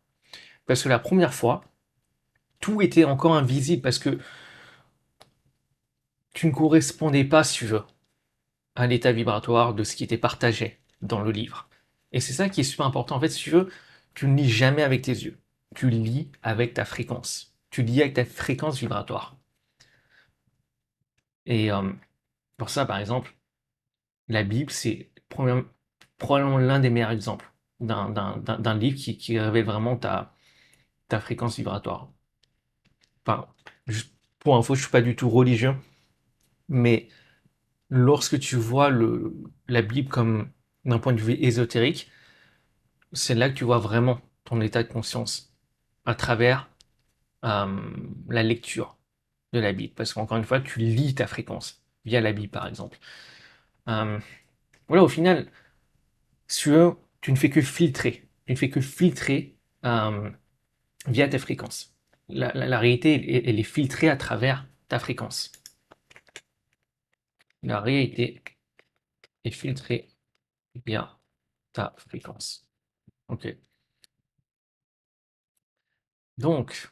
Parce que la première fois, tout était encore invisible parce que tu ne correspondais pas, si tu veux, à l'état vibratoire de ce qui était partagé dans le livre. Et c'est ça qui est super important. En fait, si tu veux, tu ne lis jamais avec tes yeux. Tu lis avec ta fréquence. Tu lis avec ta fréquence vibratoire. Et pour ça, par exemple, la Bible, c'est probablement l'un des meilleurs exemples d'un livre qui révèle vraiment ta fréquence vibratoire. Enfin, juste pour info, je suis pas du tout religieux, mais lorsque tu vois la Bible comme d'un point de vue ésotérique, c'est là que tu vois vraiment ton état de conscience à travers euh, la lecture de la Bible. Parce qu'encore une fois, tu lis ta fréquence via la Bible, par exemple. Euh, voilà, au final, tu ne fais que filtrer. Tu ne fais que filtrer via tes fréquences. La réalité, elle est filtrée à travers ta fréquence. La réalité est filtrée via ta fréquence. Ok. Donc,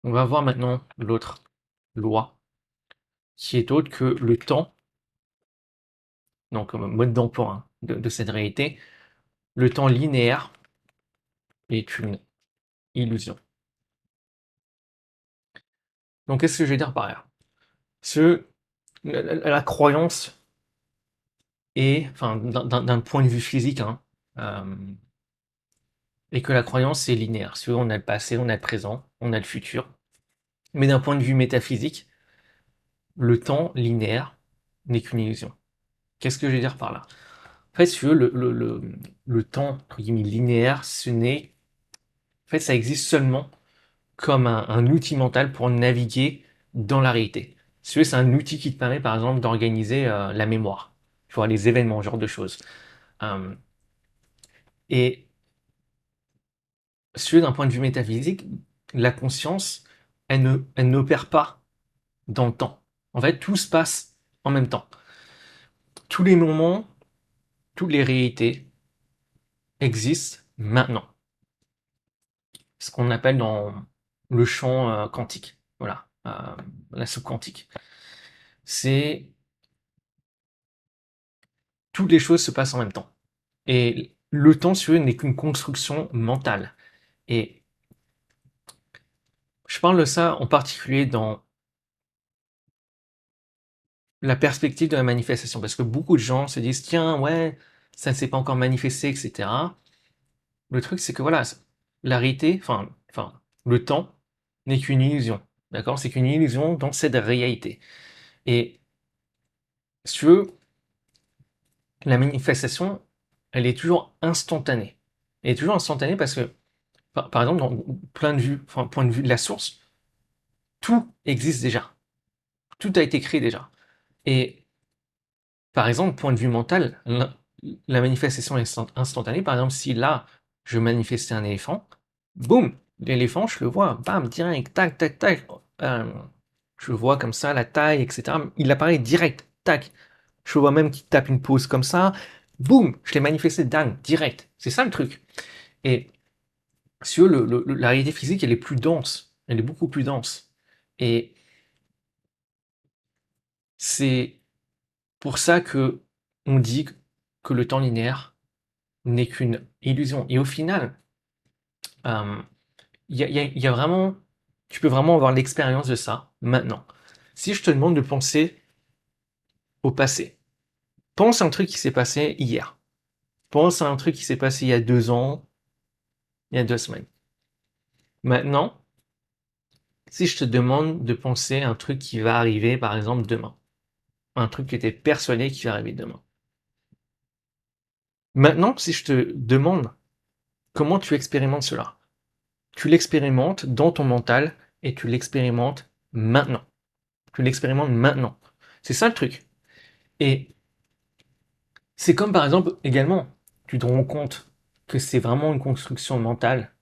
on va voir maintenant l'autre loi, qui est autre que le temps, donc mode d'emploi hein, de cette réalité. Le temps linéaire est une illusion. Donc, qu'est-ce que je vais dire par là? La croyance est, enfin, d'un point de vue physique, hein, euh, et que la croyance est linéaire. Si on a le passé, on a le présent, on a le futur. Mais d'un point de vue métaphysique, le temps linéaire n'est qu'une illusion. Qu'est-ce que je veux dire par là? En fait, si tu veux, le temps entre guillemets, linéaire, ce n'est. En fait, ça existe seulement comme un outil mental pour naviguer dans la réalité. Si tu veux, c'est un outil qui te permet, par exemple, d'organiser la mémoire, tu vois, les événements, ce genre de choses. Euh, et si tu veux, d'un point de vue métaphysique, la conscience, elle n'opère pas dans le temps. En fait, tout se passe en même temps. Tous les moments, toutes les réalités existent maintenant. Ce qu'on appelle dans le champ quantique. Voilà, la soupe quantique. C'est toutes les choses se passent en même temps. Et le temps, si vous voulez, n'est qu'une construction mentale. Et je parle de ça en particulier dans la perspective de la manifestation. Parce que beaucoup de gens se disent, tiens, ouais, ça ne s'est pas encore manifesté, etc. Le truc, c'est que voilà, la réalité, enfin, le temps n'est qu'une illusion. D'accord? C'est qu'une illusion dans cette réalité. Et si tu veux, la manifestation, elle est toujours instantanée. Elle est toujours instantanée parce que, par exemple, dans point de vue de la source, tout existe déjà. Tout a été créé déjà. Et par exemple, point de vue mental, la manifestation est instantanée. Par exemple, si là, je manifestais un éléphant, boum, l'éléphant, je le vois, bam, direct, tac, tac, tac. Je le vois comme ça, la taille, etc. Il apparaît direct, tac. Je vois même qu'il tape une pose comme ça, boum, je l'ai manifesté, dingue, direct. C'est ça le truc. Et si tu veux, la réalité physique, elle est plus dense. Elle est beaucoup plus dense. Et c'est pour ça que on dit que le temps linéaire n'est qu'une illusion. Et au final, il y a vraiment, tu peux vraiment avoir l'expérience de ça maintenant. Si je te demande de penser au passé, pense à un truc qui s'est passé hier. Pense à un truc qui s'est passé il y a 2 ans, il y a 2 semaines. Maintenant, si je te demande de penser à un truc qui va arriver, par exemple, demain, un truc que tu es persuadé qui va arriver demain. Maintenant, si je te demande comment tu expérimentes cela, tu l'expérimentes dans ton mental et tu l'expérimentes maintenant. Tu l'expérimentes maintenant. C'est ça le truc. Et c'est comme par exemple également, tu te rends compte que c'est vraiment une construction mentale.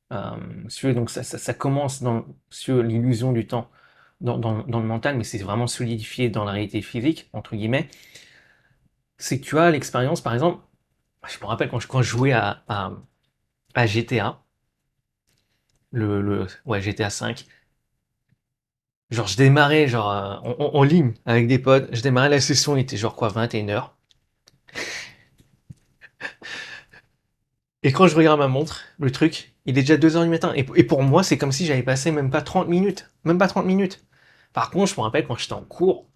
Donc ça commence sur l'illusion du temps dans le mental, mais c'est vraiment solidifié dans la réalité physique, entre guillemets. C'est que tu as l'expérience, par exemple, je me rappelle quand je jouais à GTA, ouais, GTA 5, genre je démarrais en ligne avec des potes, je démarrais la session, il était genre quoi, 21h. Et quand je regarde ma montre, le truc, il est déjà 2h du matin. Et pour moi, c'est comme si j'avais passé même pas 30 minutes. Même pas 30 minutes. Par contre, je me rappelle quand j'étais en cours,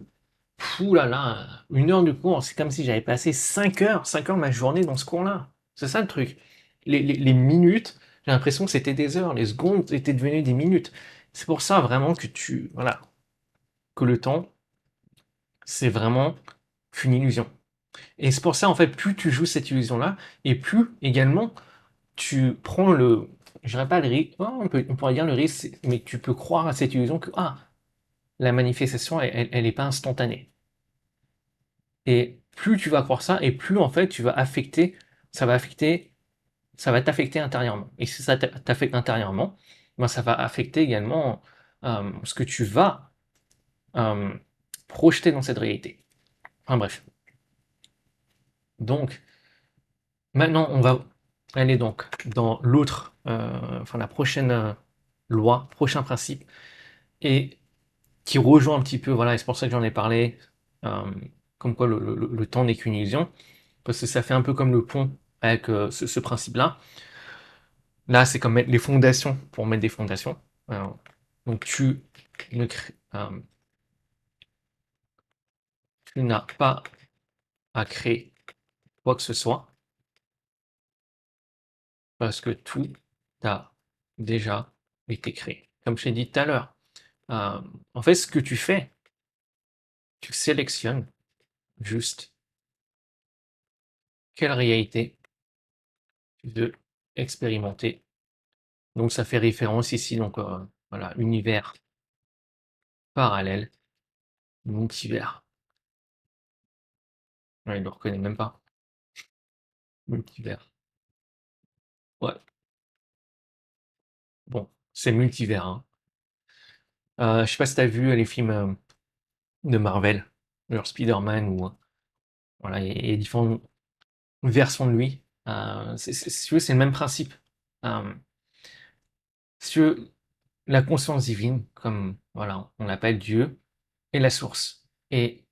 fou là là, 1 heure de cours, c'est comme si j'avais passé 5 heures de ma journée dans ce cours-là. C'est ça le truc. Les minutes, j'ai l'impression que c'était des heures. Les secondes étaient devenues des minutes. C'est pour ça vraiment voilà, que le temps, c'est vraiment qu'une illusion. Et c'est pour ça, en fait, plus tu joues cette illusion-là, et plus également tu prends je dirais pas le risque, on pourrait dire le risque, mais tu peux croire à cette illusion que la manifestation, elle est pas instantanée. Et plus tu vas croire ça, et plus en fait tu vas ça va affecter, ça va t'affecter intérieurement. Et si ça t'affecte intérieurement, ben ça va affecter également ce que tu vas euh, projeter dans cette réalité. Enfin bref. Donc, maintenant, on va aller donc dans la prochaine loi, prochain principe, et qui rejoint un petit peu, voilà, et c'est pour ça que j'en ai parlé, euh, comme quoi le temps n'est qu'une illusion, parce que ça fait un peu comme le pont avec ce principe-là. Là, c'est comme mettre les fondations pour mettre des fondations. Donc, tu n'as pas à créer quoi que ce soit, parce que tout a déjà été créé. Comme je t'ai dit tout à l'heure, en fait, ce que tu fais, tu sélectionnes juste quelle réalité tu veux expérimenter. Donc ça fait référence ici, donc voilà, univers parallèle, multivers. Ouais, il le reconnaît même pas. Multivers. Ouais, bon, c'est multivers, hein. Je sais pas si t'as vu les films de Marvel, genre Spider-Man ou voilà, il y a différentes versions de lui. Si tu veux, c'est le même principe. Euh, si tu veux, la conscience divine, comme voilà, on l'appelle Dieu, est la source. Et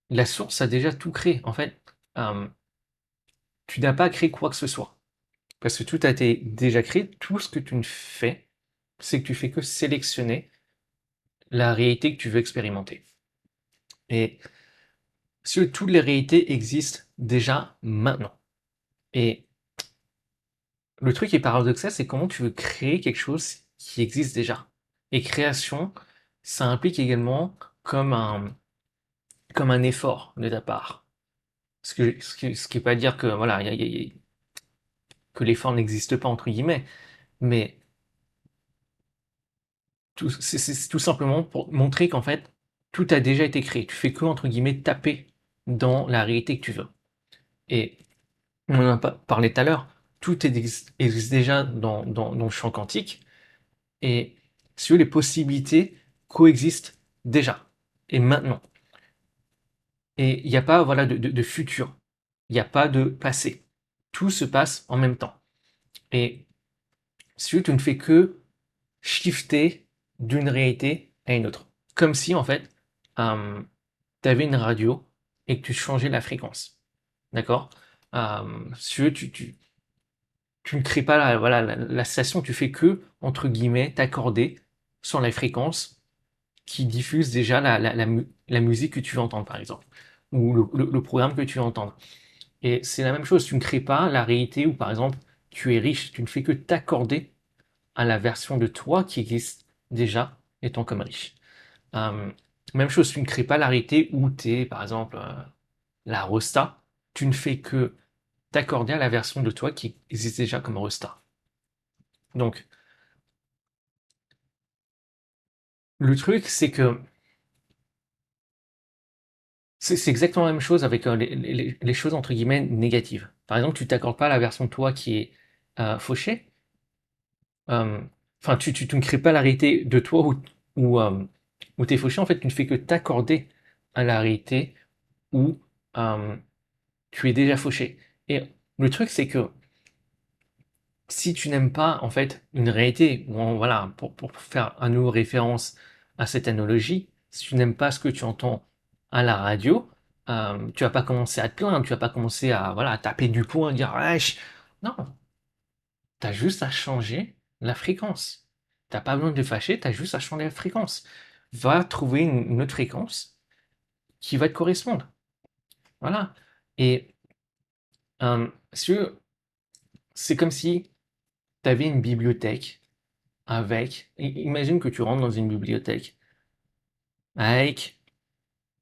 la source a déjà tout créé. En fait, euh, tu n'as pas créé quoi que ce soit. Parce que tout a été déjà créé. Tout ce que tu ne fais, c'est que tu fais que sélectionner la réalité que tu veux expérimenter. Et Si toutes les réalités existent déjà maintenant. Et le truc qui est paradoxal, c'est comment tu veux créer quelque chose qui existe déjà. Et création, ça implique également comme un effort de ta part. Ce qui est pas dire que voilà, que l'effort n'existe pas entre guillemets, mais c'est tout simplement pour montrer qu'en fait tout a déjà été créé. Tu fais que entre guillemets taper dans la réalité que tu veux. Et on en a pas parlé tout à l'heure. Tout existe déjà dans le champ quantique. Et si les possibilités coexistent déjà et maintenant. Et il n'y a pas voilà, de futur, il n'y a pas de passé. Tout se passe en même temps. Et si tu ne fais que shifter d'une réalité à une autre. Comme si en fait, tu avais une radio et que tu changeais la fréquence. D'accord. Si tu ne crées pas voilà, la station, tu fais que, entre guillemets, t'accorder sur la fréquence qui diffuse déjà la musique que tu veux entendre, par exemple, ou le programme que tu veux entendre. Et c'est la même chose, tu ne crées pas la réalité où, par exemple, tu es riche, tu ne fais que t'accorder à la version de toi qui existe déjà étant comme riche. Euh, Même chose, tu ne crées pas la réalité où tu es, par exemple, la Rosta, tu ne fais que t'accorder à la version de toi qui existe déjà comme Rosta. Donc, le truc, c'est que c'est exactement la même chose avec les choses entre guillemets négatives. Par exemple, tu t'accordes pas à la version de toi qui est fauchée. euh, Enfin, tu ne crées pas la réalité de toi où tu es fauché. En fait, tu ne fais que t'accorder à la réalité où euh, tu es déjà fauché. Et le truc, c'est que si tu n'aimes pas en fait une réalité, voilà, pour faire à nouveau référence à cette analogie, si tu n'aimes pas ce que tu entends à la radio, tu vas pas commencer à te plaindre, tu vas pas commencer à voilà à taper du poing, dire wesh. Non, tu as juste à changer la fréquence. T'as pas besoin de te fâcher, tu as juste à changer la fréquence. Va trouver une autre fréquence qui va te correspondre. Voilà. Et si c'est comme si tu avais une bibliothèque avec, imagine que tu rentres dans une bibliothèque avec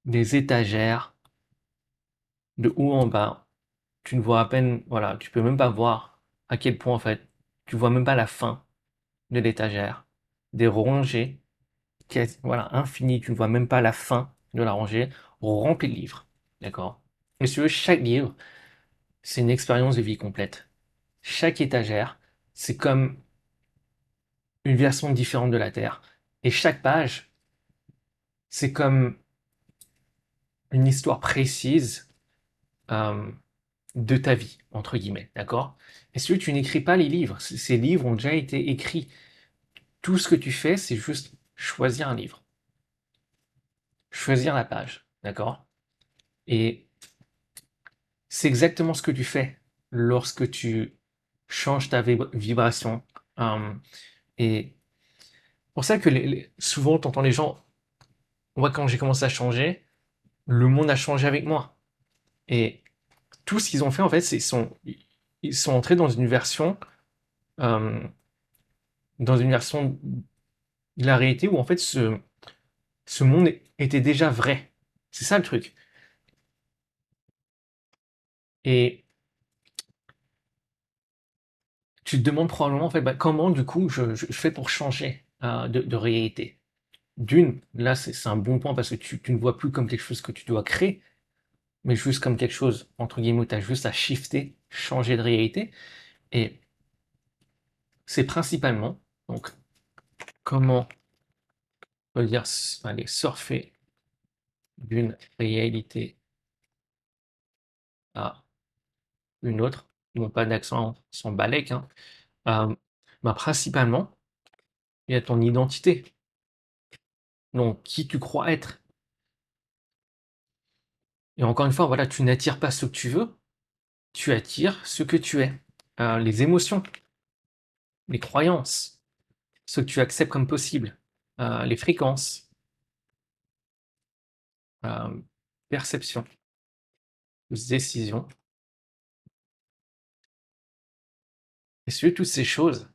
des étagères de haut en bas. Tu ne vois à peine, voilà, tu peux même pas voir à quel point en fait, tu vois même pas la fin de l'étagère. Des rangées, voilà, infinies, tu ne vois même pas la fin de la rangée, remplie de livres. D'accord? Et si tu veux, chaque livre, c'est une expérience de vie complète. Chaque étagère, c'est comme une version différente de la Terre. Et chaque page, c'est comme une histoire précise euh, de ta vie, entre guillemets, d'accord? Et si tu n'écris pas les livres, ces livres ont déjà été écrits. Tout ce que tu fais, c'est juste choisir un livre, choisir la page, d'accord? Et c'est exactement ce que tu fais lorsque tu changes ta vibration. Euh, et pour ça que souvent, tu entends les gens, moi, quand j'ai commencé à changer, le monde a changé avec moi. Et tout ce qu'ils ont fait, en fait, ils sont entrés euh, dans une version de la réalité où, en fait, ce monde était déjà vrai. C'est ça le truc. Et tu te demandes probablement, en fait, bah, comment, du coup, je fais pour changer de réalité. D'une, là, c'est un bon point parce que tu ne vois plus comme quelque chose que tu dois créer, mais juste comme quelque chose, entre guillemets, où tu as juste à shifter, changer de réalité. Et c'est principalement, donc, comment, on peut dire, allez, surfer d'une réalité à une autre, non pas d'accent sans balèque, hein. Bah, principalement, il y a ton identité. Donc, qui tu crois être. Et encore une fois, voilà, tu n'attires pas ce que tu veux, tu attires ce que tu es. Les émotions, les croyances, ce que tu acceptes comme possible, les fréquences, euh, perception. décisions. Et si tu veux, toutes ces choses,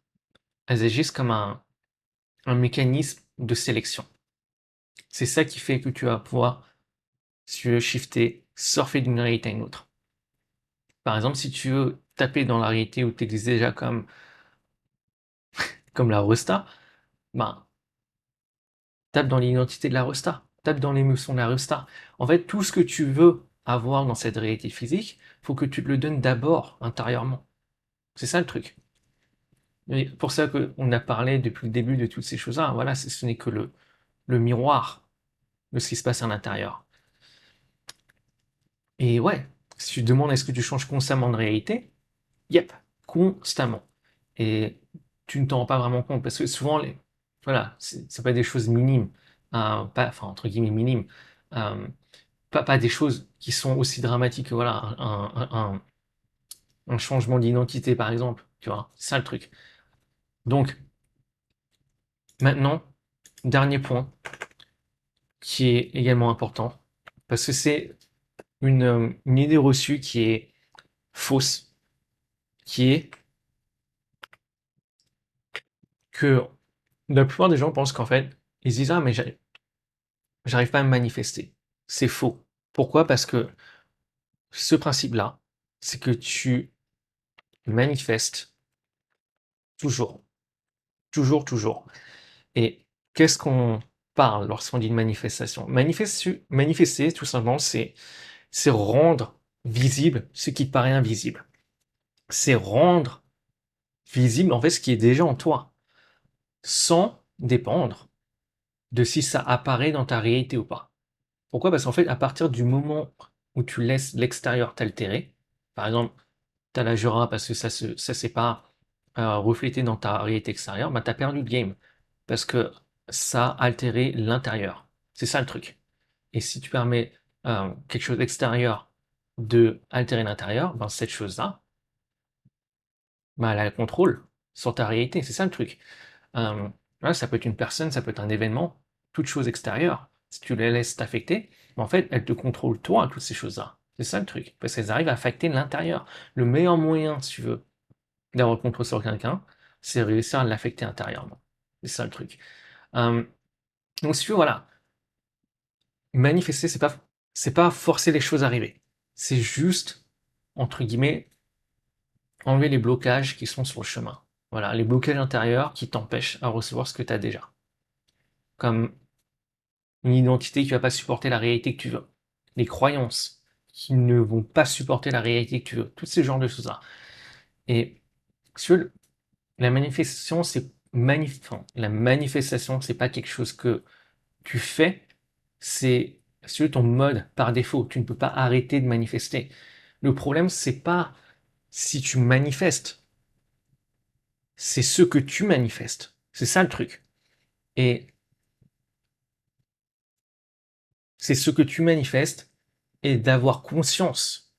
elles agissent comme un mécanisme de sélection. C'est ça qui fait que tu vas pouvoir, si tu veux, shifter, surfer d'une réalité à une autre. Par exemple, si tu veux taper dans la réalité où tu existes déjà comme la Rosta, ben, tape dans l'identité de la Rosta, tape dans l'émotion de la Rosta. En fait, tout ce que tu veux avoir dans cette réalité physique, faut que tu te le donnes d'abord intérieurement. C'est ça le truc. Et pour ça qu'on a parlé depuis le début de toutes ces choses-là. Voilà, ce n'est que le miroir de ce qui se passe à l'intérieur. Et ouais, si tu te demandes est-ce que tu changes constamment de réalité, yep, constamment. Et tu ne t'en rends pas vraiment compte parce que souvent, voilà, c'est pas des choses minimes, pas, enfin entre guillemets minimes, euh, pas des choses qui sont aussi dramatiques que voilà, un changement d'identité par exemple, tu vois, c'est ça le truc. Donc, maintenant, dernier point qui est également important, parce que c'est une idée reçue qui est fausse, qui est que la plupart des gens pensent qu'en fait, ils se disent ah mais j'arrive pas à me manifester. C'est faux. Pourquoi? Parce que ce principe-là, c'est que tu manifestes toujours, toujours, toujours. Et qu'est-ce qu'on parle lorsqu'on dit de manifestation? Manifester, tout simplement, c'est rendre visible ce qui te paraît invisible. C'est rendre visible en fait ce qui est déjà en toi, sans dépendre de si ça apparaît dans ta réalité ou pas. Pourquoi? Parce qu'en fait, à partir du moment où tu laisses l'extérieur t'altérer, par exemple, tu as la Jura parce que ça s'est pas reflété dans ta réalité extérieure, bah, tu as perdu le game. Parce que ça a altéré l'intérieur. C'est ça le truc. Et si tu permets quelque chose d'extérieur de altérer l'intérieur, ben cette chose-là, ben elle a le contrôle sur ta réalité. C'est ça le truc. Voilà, ça peut être une personne, ça peut être un événement, toute chose extérieure. Si tu les laisses t'affecter, en fait, elles te contrôlent toi, toutes ces choses-là. C'est ça le truc. Parce qu'elles arrivent à affecter l'intérieur. Le meilleur moyen, si tu veux, d'avoir le contrôle sur quelqu'un, c'est réussir à l'affecter intérieurement. C'est ça le truc. Donc, si tu veux, voilà, manifester, c'est pas forcer les choses à arriver. C'est juste, entre guillemets, enlever les blocages qui sont sur le chemin. Voilà, les blocages intérieurs qui t'empêchent à recevoir ce que tu as déjà. Comme une identité qui va pas supporter la réalité que tu veux. Les croyances qui ne vont pas supporter la réalité que tu veux. Tous ces genres de choses-là. Et sur la manifestation, la manifestation, c'est pas quelque chose que tu fais, c'est sur ton mode par défaut. Tu ne peux pas arrêter de manifester. Le problème, c'est pas si tu manifestes, c'est ce que tu manifestes. C'est ça le truc. Et c'est ce que tu manifestes et d'avoir conscience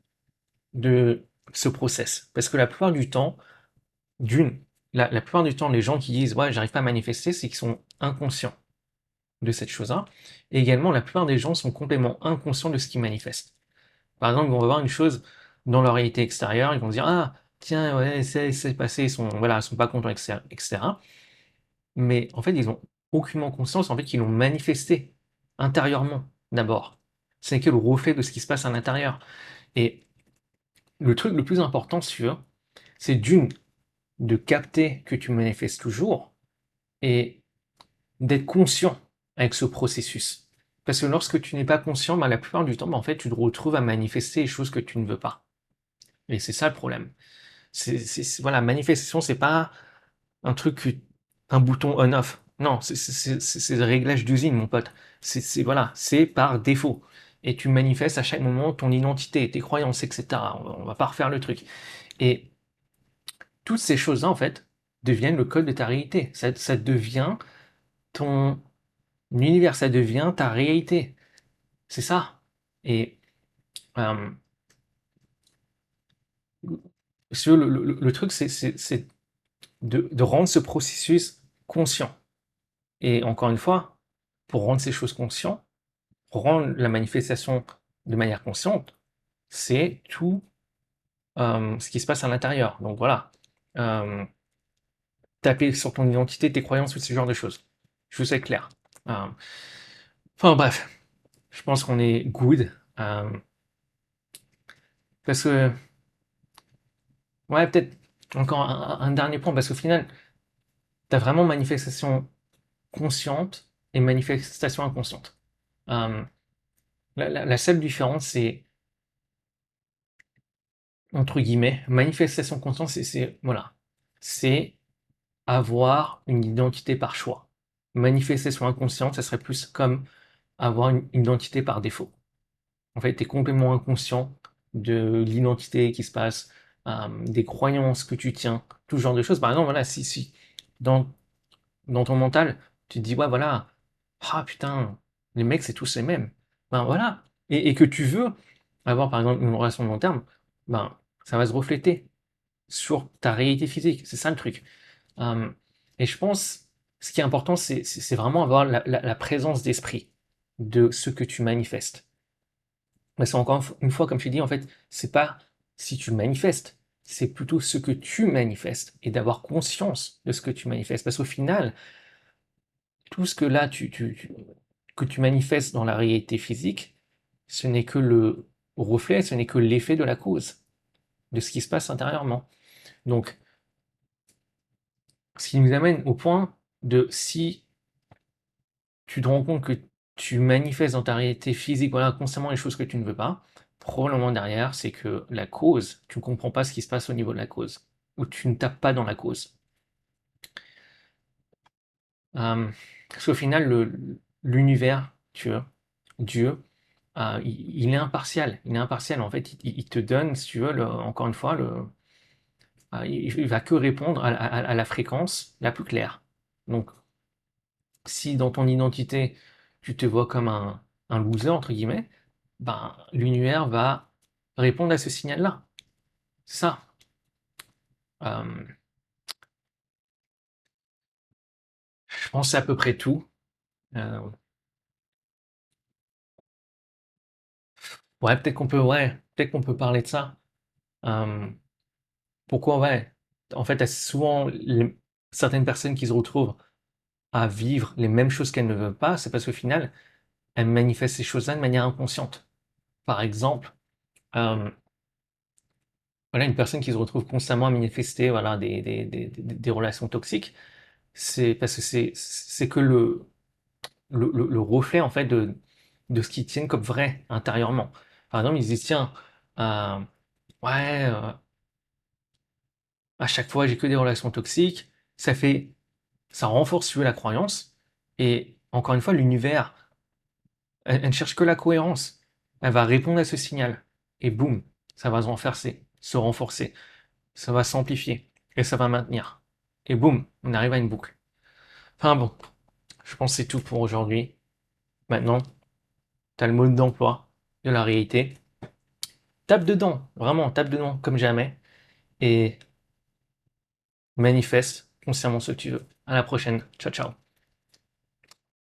de ce process. Parce que la plupart du temps, la plupart du temps, les gens qui disent ouais, j'arrive pas à manifester, c'est qu'ils sont inconscients de cette chose-là. Et également, la plupart des gens sont complètement inconscients de ce qu'ils manifestent. Par exemple, ils vont voir une chose dans leur réalité extérieure, ils vont se dire ah tiens ouais c'est passé, ils sont pas contents etc. Mais en fait ils ont aucunement conscience en fait qu'ils l'ont manifesté intérieurement d'abord. Ce n'est que le reflet de ce qui se passe à l'intérieur. Et le truc le plus important si tu veux, c'est de capter que tu manifestes toujours et d'être conscient avec ce processus. Parce que lorsque tu n'es pas conscient, bah, la plupart du temps, bah, en fait, tu te retrouves à manifester les choses que tu ne veux pas. Et c'est ça le problème. Voilà, manifestation, c'est pas un truc, un bouton on-off. Non, c'est le réglage d'usine, mon pote. Voilà, c'est par défaut. Et tu manifestes à chaque moment ton identité, tes croyances, etc. On va pas refaire le truc. Et toutes ces choses-là, en fait, deviennent le code de ta réalité. Ça devient ton univers, ça devient ta réalité. C'est ça. Et euh, le truc, c'est de rendre ce processus conscient. Et encore une fois, pour rendre ces choses conscientes, pour rendre la manifestation de manière consciente, c'est tout ce qui se passe à l'intérieur. Donc voilà, taper sur ton identité, tes croyances, tout ce genre de choses. Je vous sais clair. Euh, enfin bref, je pense qu'on est good. Parce que, ouais, peut-être encore un dernier point, parce qu'au final, tu as vraiment manifestation consciente et manifestation inconsciente. Euh, la seule différence, c'est, entre guillemets, manifestation consciente, voilà, c'est avoir une identité par choix. Manifestation inconsciente, ça serait plus comme avoir une identité par défaut. En fait, tu es complètement inconscient de l'identité qui se passe, des croyances que tu tiens, tout ce genre de choses. Par exemple, voilà, si dans, dans ton mental, tu te dis, ouais, voilà, ah putain, les mecs, c'est tous les mêmes. Ben voilà. Et que tu veux avoir, par exemple, une relation de long terme, ben, ça va se refléter sur ta réalité physique. C'est ça le truc. Euh, et je pense, ce qui est important, c'est vraiment avoir la présence d'esprit de ce que tu manifestes. Mais c'est encore une fois, comme je dis, en fait, c'est pas si tu manifestes, c'est plutôt ce que tu manifestes et d'avoir conscience de ce que tu manifestes. Parce qu'au final, tout ce que là que tu manifestes dans la réalité physique, ce n'est que le reflet, ce n'est que l'effet de la cause, de ce qui se passe intérieurement. Donc, ce qui nous amène au point de si tu te rends compte que tu manifestes dans ta réalité physique, voilà, constamment les choses que tu ne veux pas, probablement derrière, c'est que la cause, tu ne comprends pas ce qui se passe au niveau de la cause, ou tu ne tapes pas dans la cause. Parce qu'au final, l'univers, tu vois, Dieu, il est impartial. Il est impartial. En fait, il te donne, si tu veux, encore une fois, il va que répondre à la fréquence la plus claire. Donc, si dans ton identité, tu te vois comme un loser, entre guillemets, ben, l'univers va répondre à ce signal-là. C'est ça. Euh, je pense que c'est à peu près tout. Euh, peut-être qu'on peut parler de ça. Euh, pourquoi, ouais. En fait, il y a souvent certaines personnes qui se retrouvent à vivre les mêmes choses qu'elles ne veulent pas, c'est parce qu'au final, elles manifestent ces choses-là de manière inconsciente. Par exemple, euh, voilà, une personne qui se retrouve constamment à manifester voilà, des relations toxiques, c'est parce que c'est que le reflet en fait de ce qu'ils tiennent comme vrai intérieurement. Par exemple, ils se disent, tiens, euh, ouais, à chaque fois j'ai que des relations toxiques, ça renforce si tu veux, la croyance, et encore une fois, l'univers, elle ne cherche que la cohérence. Elle va répondre à ce signal, et boum, ça va se renforcer, ça va s'amplifier, et ça va maintenir. Et boum, on arrive à une boucle. Enfin bon, je pense que c'est tout pour aujourd'hui. Maintenant, tu as le mode d'emploi de la réalité. Tape dedans, vraiment, tape dedans comme jamais, et manifeste consciemment ce que tu veux. À la prochaine. Ciao, ciao.